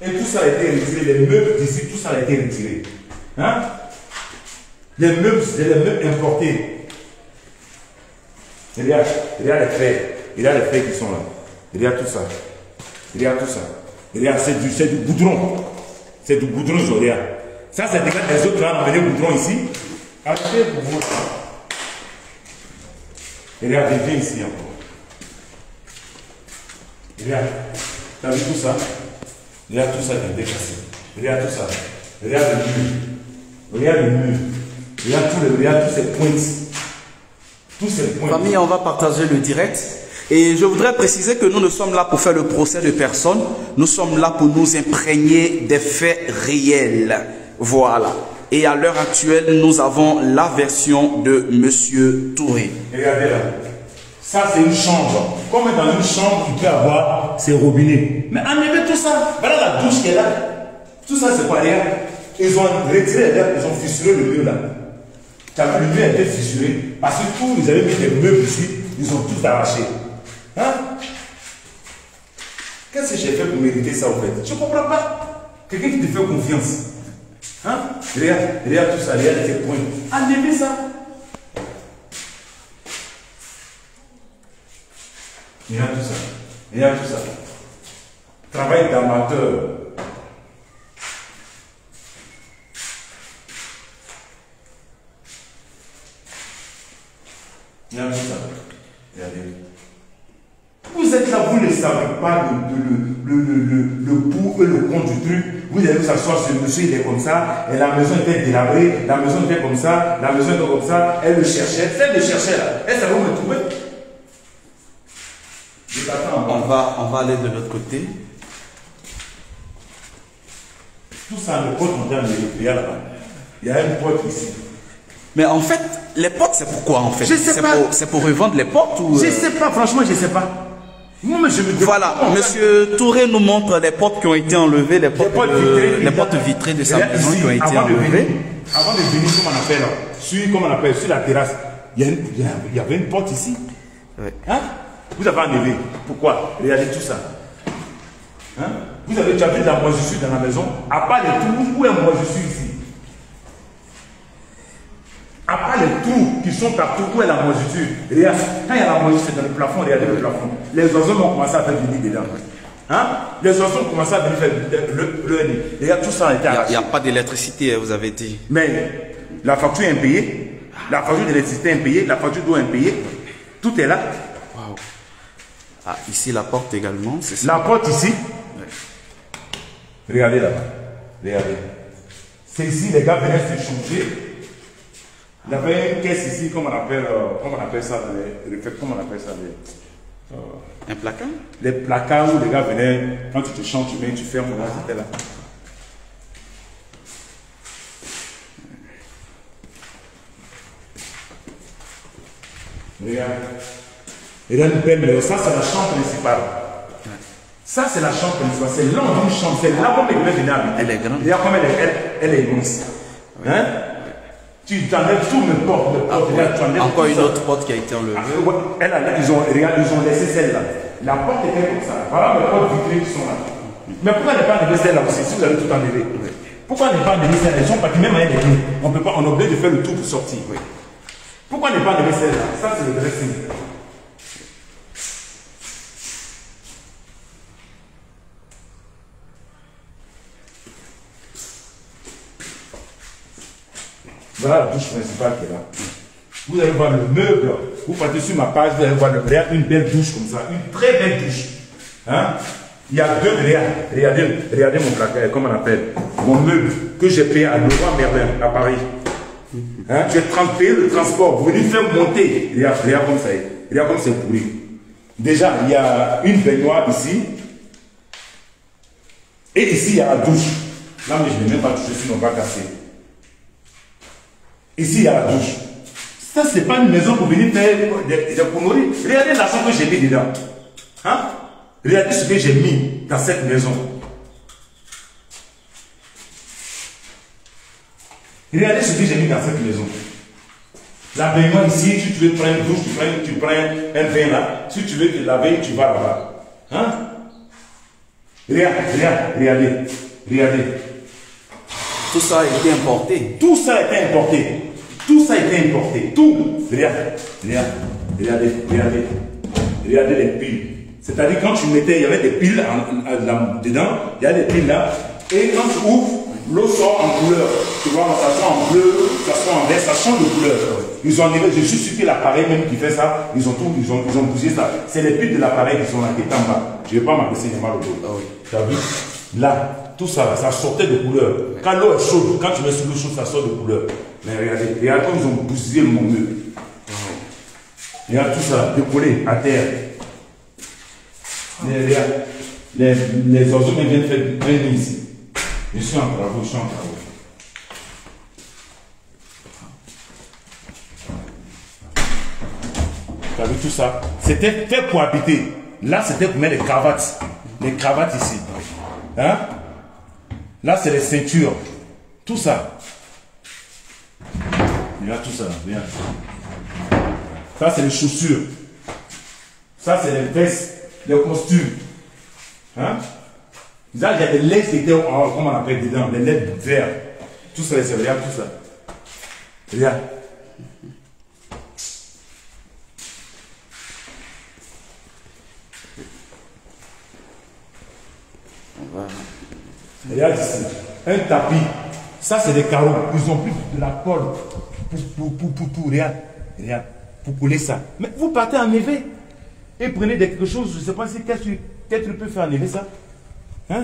Et tout ça a été retiré. Les meubles d'ici, tout ça a été retiré. Hein? Les meubles, c'est les meubles importés. Regarde les fers. Regarde les fers qui sont là. Regarde tout ça. Regarde tout ça. Regarde, c'est du goudron. C'est du goudron, je regarde. Ça, c'est des autres qui ont amené le goudron ici. Achetez pour vous. Regarde, viens ici encore. Regarde. Tu as vu tout ça? Regarde tout ça qui est décassé. Regarde tout ça. Regarde le mur. Regarde le mur. Regarde tous ces points. Tous ces points. Famille, on va partager le direct. Et je voudrais préciser que nous ne sommes là pour faire le procès de personne. Nous sommes là pour nous imprégner des faits réels. Voilà. Et à l'heure actuelle, nous avons la version de M. Touré. Regardez là. Ça, c'est une chambre. Comme dans une chambre, tu peux avoir ses robinets. Mais enlevez tout ça. Voilà la douche qui est là. Tout ça, c'est quoi? Regarde. Ils ont retiré, ils ont fissuré le mur là. Le mur a été fissuré. Parce que tout, ils avaient mis des meubles ici. Ils ont tout arraché. Hein? Qu'est-ce que j'ai fait pour mériter ça, en fait? Je ne comprends pas. Quelqu'un qui te fait confiance. Hein? Regarde tout ça, regarde tes points. Enlevez ça. Regarde tout ça. Regarde tout ça. Travail d'amateur. Regarde tout ça. Regardez. Vous êtes là, vous ne savez pas le pour et le contre du truc. Vous allez vous asseoir sur le monsieur, il est comme ça, et la maison était délabrée, la maison était comme ça, la maison était comme ça, elle le cherchait, celle le cherchait là, elle savait où me trouver. Je t'attends. On va aller de l'autre côté. Tout ça, le pote, on il y a là-bas. Il y a une porte ici. Mais en fait, les portes, c'est pourquoi en fait? Je sais pas. C'est pour revendre les portes ou... Je ne sais pas, franchement, je ne sais pas. Moi, mais je me demande. Voilà, Monsieur Touré nous montre les portes qui ont été enlevées, les portes vitrées de sa maison qui ont été enlevées. Avant de venir, comment on appelle, sur la terrasse, il y avait une porte ici. Oui. Hein? Vous avez enlevé. Pourquoi? Regardez tout ça. Hein? Vous avez déjà vu de la moisissure dans la maison? À part les trous, où est la moisissure ici? À part les trous qui sont partout, où est la moisissure? Regarde, quand il y a la moisissure dans le plafond, regardez le plafond. Les oiseaux vont commencer à faire venir dedans. Hein? Les oiseaux ont commencé à venir faire le nid. Regarde, tout ça a été arraché. Il n'y a pas d'électricité, vous avez dit. Mais la facture est impayée, la facture d'électricité est impayée, la facture d'eau est impayée. Tout est là. Wow. Ah, ici la porte également, c'est ça? La porte ici. Ouais. Regardez là-bas. Regardez. C'est ici, les gars venaient se changer. Il y avait une caisse ici, comment on appelle ça dans les, comment on appelle ça un placard? Les placards où les gars venaient, quand tu te changes, tu mets, tu fermes, là, c'était là. Regarde. Regarde une belle maison. Ça, c'est la chambre principale. Ça, c'est la chambre principale. C'est l'angle d'une chambre. C'est là où les gars venaient habiter. Elle est grande. Regarde comme elle est immense. Hein? Tu t'enlèves tout le porte. Encore une autre porte qui a été enlevée. Ils ont laissé celle-là. La porte était comme ça. Voilà les portes vitrées qui sont là. Mais pourquoi ne pas enlever celle-là aussi si vous avez tout enlevé? Pourquoi ne pas enlever celle-là? Ils sont partis même avec les clés. On peut pas, on est obligé de faire le tour pour sortir. Pourquoi ne pas enlever celle-là? Ça, c'est le dressing. Voilà la douche principale qui est là. Vous allez voir le meuble. Vous partez sur ma page, vous allez voir une belle douche comme ça. Une très belle douche. Hein? Il y a deux derrière. Regardez mon placard, comment on appelle. Mon meuble que j'ai payé à Leroy Merlin, à Paris. Hein? J'ai payé le transport. Vous venez faire monter. Regarde comme ça. Regarde comme c'est pourri. Déjà, il y a une baignoire ici. Et ici, il y a la douche. Là, mais je ne vais même pas toucher, sinon on va casser. Ici, il y a la douche. Ça, ce n'est pas une maison pour venir faire des conneries. Regardez l'argent que j'ai mis dedans. Hein? Regardez ce que j'ai mis dans cette maison. Regardez ce que j'ai mis dans cette maison. La baignoire ici, si tu veux prendre une douche, tu prends un bain là. Si tu veux te laver, tu vas là-bas. Hein? Regardez. Tout ça a été importé. Tout ça a été importé. Tout. Regardez les piles. C'est-à-dire quand tu mettais, il y avait des piles dedans, il y a des piles là. Et quand tu ouvres, l'eau sort en couleur. Tu vois, ça sort en bleu, ça sort en vert, ça change de couleur. Ils ont enlevé, je suis sûr que l'appareil même qui fait ça, ils ont bougé ça. C'est les piles de l'appareil qui sont là, qui étaient en bas. Je ne vais pas m'abaisser, il y a mal au dos. Tu as vu? Là, tout ça, ça sortait de couleur. Quand l'eau est chaude, quand tu mets sur l'eau chaude, ça sort de couleur. Mais regardez comme ils ont bousillé mon meuble. Regarde tout ça, décollé à terre. Les oiseaux me viennent faire venir ici. Je suis en travaux. Tu as vu tout ça? C'était fait pour habiter. Là, c'était pour mettre les cravates. Les cravates ici. Hein? Là, c'est les ceintures. Tout ça. Regarde tout ça. Regarde. Ça, c'est les chaussures. Ça, c'est les vestes, les costumes. Hein? Là, il y a des lettres qui étaient, comment on appelle dedans, les lettres vertes. Tout ça, regarde tout ça. Regarde. Regarde ici. Un tapis. Ça, c'est des carreaux. Ils ont pris de la colle pour regarde. Pour coller ça. Mais vous partez enlever. Et prenez quelque chose, je ne sais pas si qu'est-ce que tu peux faire enlever ça. Hein?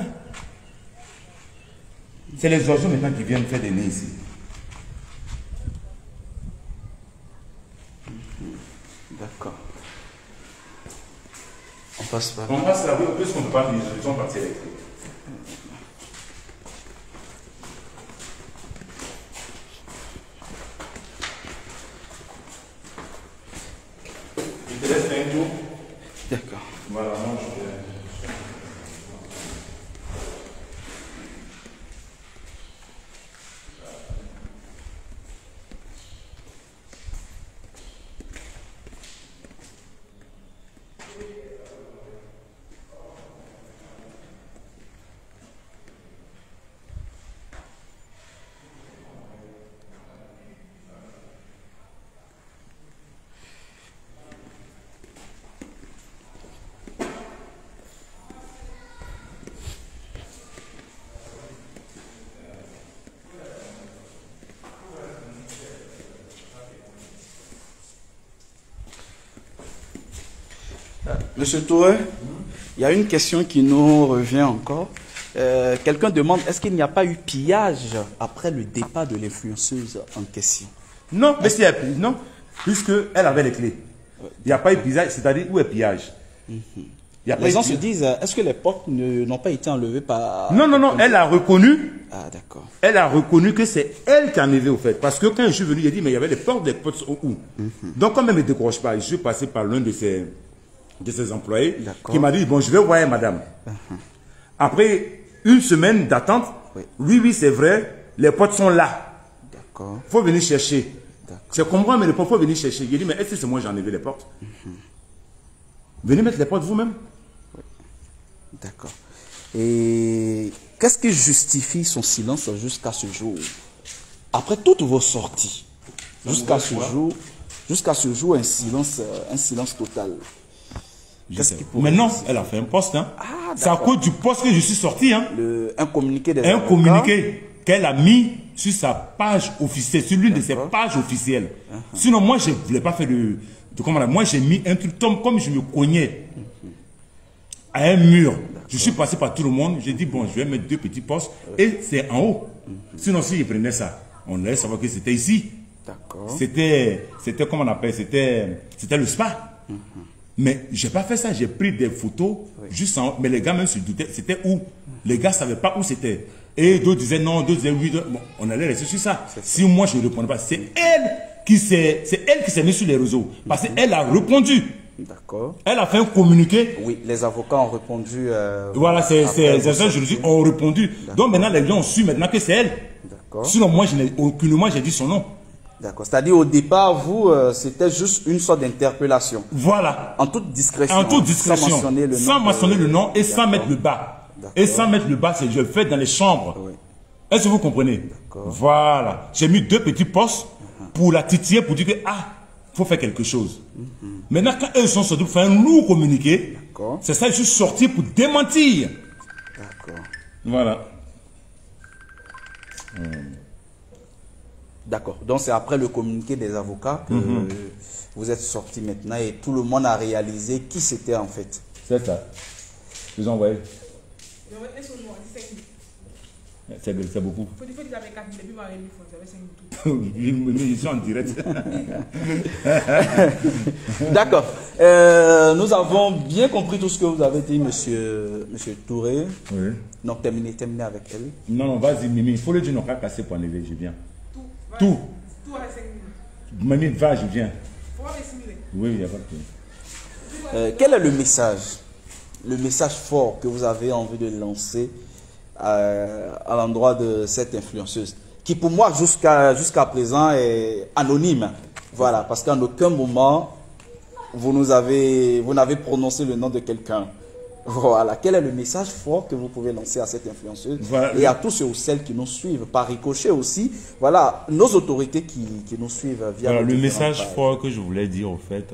C'est les oiseaux maintenant qui viennent faire des nids ici. D'accord. On passe par là. On passe là, oui, en plus qu'on ne peut pas finir, ils sont partis électriques. Je te laisse faire un tour. D'accord. Voilà, moi je vais... Monsieur Touré, il y a une question qui nous revient encore. Quelqu'un demande, est-ce qu'il n'y a pas eu pillage après le départ de l'influenceuse en question? Non, mais non, puisqu'elle avait les clés. Il n'y a pas eu pillage, c'est-à-dire où est pillage? Les gens se disent, est-ce que les portes n'ont pas été enlevées par... Non, non, non, elle a reconnu. Ah, d'accord. Elle a reconnu que c'est elle qui a enlevé au fait. Parce que quand je suis venu, j'ai dit, mais il y avait les portes sont où? Donc, quand même, ne me décroche pas. Je suis passé par l'un de ses employés qui m'a dit, bon, je vais voir madame. Après une semaine d'attente, oui, c'est vrai, les portes sont là. D'accord. Il faut venir chercher. Je comprends, mais il faut venir chercher. J'ai dit, mais est-ce que c'est moi qui ai enlevé les portes? Venez mettre les portes vous-même. D'accord. Et qu'est-ce qui justifie son silence jusqu'à ce jour? Après toutes vos sorties, jusqu'à ce jour, un silence total. Maintenant, elle a fait un poste. Hein. C'est à cause du poste que je suis sorti. Hein. Un communiqué des avocats. Un communiqué qu'elle a mis sur sa page officielle, sur l'une de ses pages officielles. Sinon, moi, je ne voulais pas faire de comment là. Moi, j'ai mis un truc comme je me cognais à un mur. Je suis passé par tout le monde. J'ai dit, bon, je vais mettre 2 petits postes. Et c'est en haut. Sinon, si je prenais ça, on allait savoir que c'était ici. C'était, comment on appelle, c'était le spa. Mais je n'ai pas fait ça. J'ai pris des photos juste en haut. Mais les gars même se doutaient, c'était où? Les gars ne savaient pas où c'était. Et d'autres disaient non, d'autres disaient oui. Bon, on allait rester sur ça. Si moi, je ne répondais pas, c'est elle qui s'est mise sur les réseaux. Parce qu'elle a répondu. D'accord. Elle a fait un communiqué. Oui, les avocats ont répondu. Voilà, ces juridiques ont répondu. Donc maintenant, les gens ont su maintenant que c'est elle. D'accord. Sinon, moi, je n'ai aucunement, j'ai dit son nom. D'accord. C'est-à-dire, au départ, vous, c'était juste une sorte d'interpellation. Voilà. En toute discrétion. En toute discrétion. Sans mentionner le nom et sans mettre le bas. Et sans mettre le bas, c'est je le fais dans les chambres. Oui. Est-ce que vous comprenez? Voilà. J'ai mis 2 petits postes pour la titiller, pour dire que, il faut faire quelque chose. Maintenant, quand eux sont sortis pour faire un lourd communiqué, c'est ça, je suis sorti pour démentir. D'accord. Voilà. D'accord. Donc, c'est après le communiqué des avocats que vous êtes sorti maintenant et tout le monde a réalisé qui c'était en fait. C'est ça. Je vous envoie. C'est beaucoup. Ils sont en direct. D'accord. Nous avons bien compris tout ce que vous avez dit, monsieur Touré. Oui. Donc, terminez avec elle. Non, vas-y, Mimi. Il faut le dire, non, pas casser pour enlever, je viens. Tout avec 5 minutes. Mimi, va, je viens. Oui, il n'y a pas de problème. Quel est le message fort que vous avez envie de lancer à l'endroit de cette influenceuse qui pour moi jusqu'à présent est anonyme, voilà, parce qu'en aucun moment vous n'avez prononcé le nom de quelqu'un. Voilà, quel est le message fort que vous pouvez lancer à cette influenceuse et à tous ceux ou celles qui nous suivent par ricochet aussi, voilà, nos autorités qui nous suivent via le message fort que je voulais dire au fait,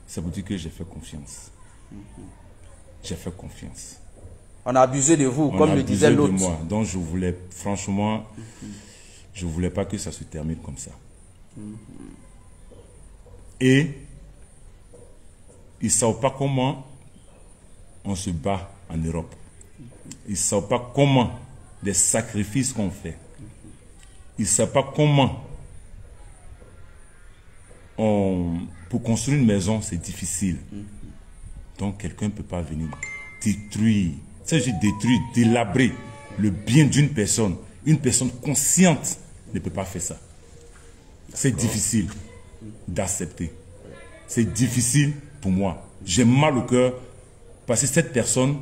c'est pour dire que j'ai fait confiance. J'ai fait confiance. On a abusé de vous, comme le disait l'autre. Donc je voulais, franchement, je ne voulais pas que ça se termine comme ça. Et ils ne savent pas comment on se bat en Europe. Ils ne savent pas comment des sacrifices qu'on fait. Ils ne savent pas comment pour construire une maison, c'est difficile. Donc quelqu'un ne peut pas venir détruire. Ça, je détruis, délabrer le bien d'une personne. Une personne consciente ne peut pas faire ça. C'est difficile d'accepter. C'est difficile pour moi. J'ai mal au cœur parce que cette personne,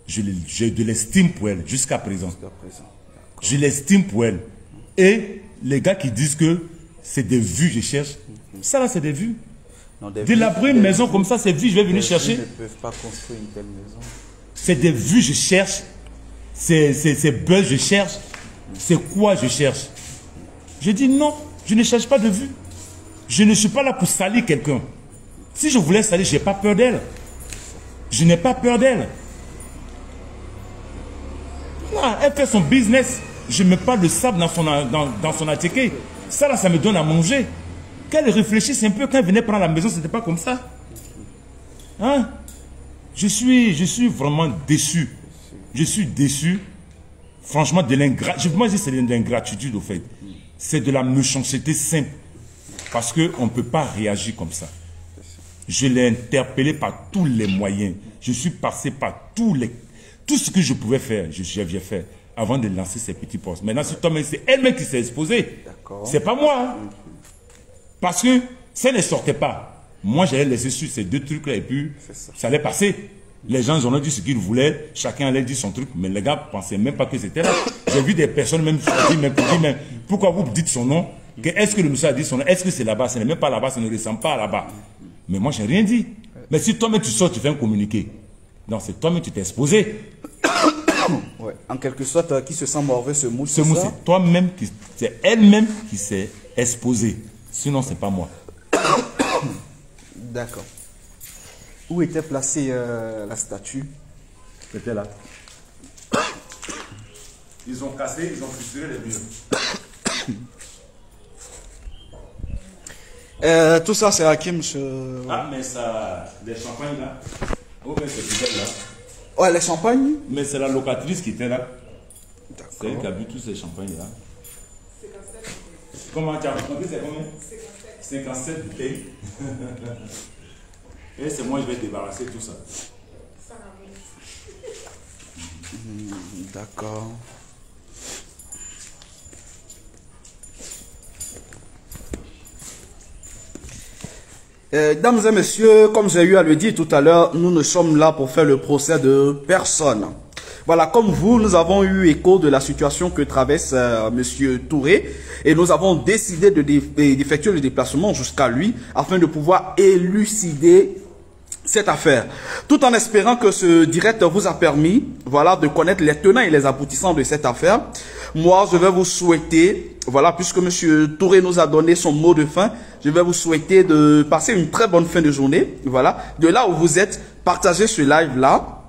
j'ai de l'estime pour elle jusqu'à présent. Je l'estime pour elle. Et les gars qui disent que c'est des vues que je cherche, ça là c'est des vues. Délabrer une maison comme ça, c'est vues, je vais venir chercher. Ils ne peuvent pas construire une telle maison. C'est des vues je cherche, c'est buzz je cherche, c'est quoi je cherche. Je dis non, je ne cherche pas de vues. Je ne suis pas là pour salir quelqu'un. Si je voulais salir, je n'ai pas peur d'elle. Je n'ai pas peur d'elle. Elle fait son business. Je ne mets pas de sable dans son attiqué. Ça là, ça me donne à manger. Qu'elle réfléchisse un peu quand elle venait prendre la maison, ce n'était pas comme ça. Hein? Je suis vraiment déçu. Je suis déçu. Franchement, de l'ingratitude. Moi, je dis c'est de l'ingratitude, au fait. C'est de la méchanceté simple. Parce qu'on ne peut pas réagir comme ça. Je l'ai interpellé par tous les moyens. Je suis passé par tout ce que je pouvais faire. J'avais fait avant de lancer ces petits postes. Maintenant, c'est elle-même qui s'est exposée. C'est pas moi. Hein. Parce que ça ne sortait pas. Moi, j'allais laisser sur ces deux trucs-là et puis ça allait passer. Les gens ils ont dit ce qu'ils voulaient, chacun allait dire son truc, mais les gars ne pensaient même pas que c'était là. J'ai vu des personnes même sortir, même pour dire, mais pourquoi vous dites son nom? Est-ce que le monsieur a dit son nom? Est-ce que c'est là-bas? Ce n'est même pas là-bas, ça ne ressemble pas à là-bas. Mais moi, je n'ai rien dit. Mais si toi-même tu sors, tu fais un communiqué. Donc c'est toi-même tu t'es exposé. Ouais. En quelque sorte, qui se sent mauvais ce mot. Ce mot, c'est toi-même, c'est elle-même qui s'est exposée. Sinon, c'est pas moi. D'accord. Où était placée la statue? C'était là. Ils ont cassé, ils ont fissuré les murs. Tout ça, c'est à qui, monsieur? Ah, mais ça, les champagnes là. Oh, mais c'est là. Ouais, les champagnes? Mais c'est la locatrice qui était là. C'est elle D'accord. qui a bu tous ces champagnes là. Comment tu as compris, c'est combien? 57 bouteilles. Et c'est moi, je vais débarrasser tout ça. D'accord. Dames et messieurs, comme j'ai eu à le dire tout à l'heure, nous ne sommes là pour faire le procès de personne. Voilà, comme vous, nous avons eu écho de la situation que traverse Monsieur Touré et nous avons décidé d'effectuer le déplacement jusqu'à lui afin de pouvoir élucider cette affaire, tout en espérant que ce direct vous a permis, voilà, de connaître les tenants et les aboutissants de cette affaire. Moi, je vais vous souhaiter, voilà, puisque Monsieur Touré nous a donné son mot de fin, je vais vous souhaiter de passer une très bonne fin de journée, voilà, de là où vous êtes, partagez ce live-là,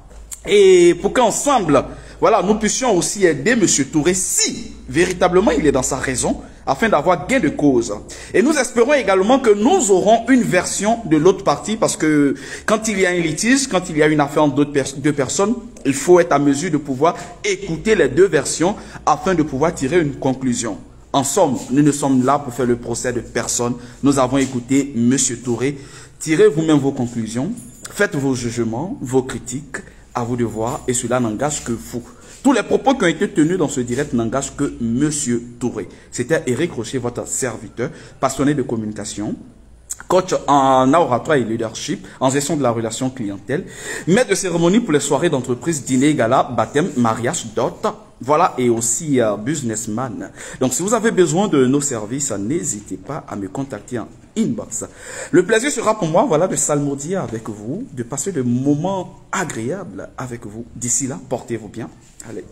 et pour qu'ensemble, voilà, nous puissions aussi aider Monsieur Touré si véritablement il est dans sa raison, afin d'avoir gain de cause. Et nous espérons également que nous aurons une version de l'autre partie, parce que quand il y a un litige, quand il y a une affaire entre deux personnes, il faut être à mesure de pouvoir écouter les deux versions afin de pouvoir tirer une conclusion. En somme, nous ne sommes là pour faire le procès de personne. Nous avons écouté Monsieur Touré. Tirez vous-même vos conclusions, faites vos jugements, vos critiques, à vous de voir, et cela n'engage que vous. Tous les propos qui ont été tenus dans ce direct n'engagent que Monsieur Touré. C'était Eric Rocher, votre serviteur, passionné de communication, coach en oratoire et leadership, en gestion de la relation clientèle, maître de cérémonie pour les soirées d'entreprise, dîner, gala, baptême, mariage, dot, voilà, et aussi businessman. Donc si vous avez besoin de nos services, n'hésitez pas à me contacter en inbox. Le plaisir sera pour moi, voilà, de salmodier avec vous, de passer de moments agréables avec vous. D'ici là, portez-vous bien. Allez.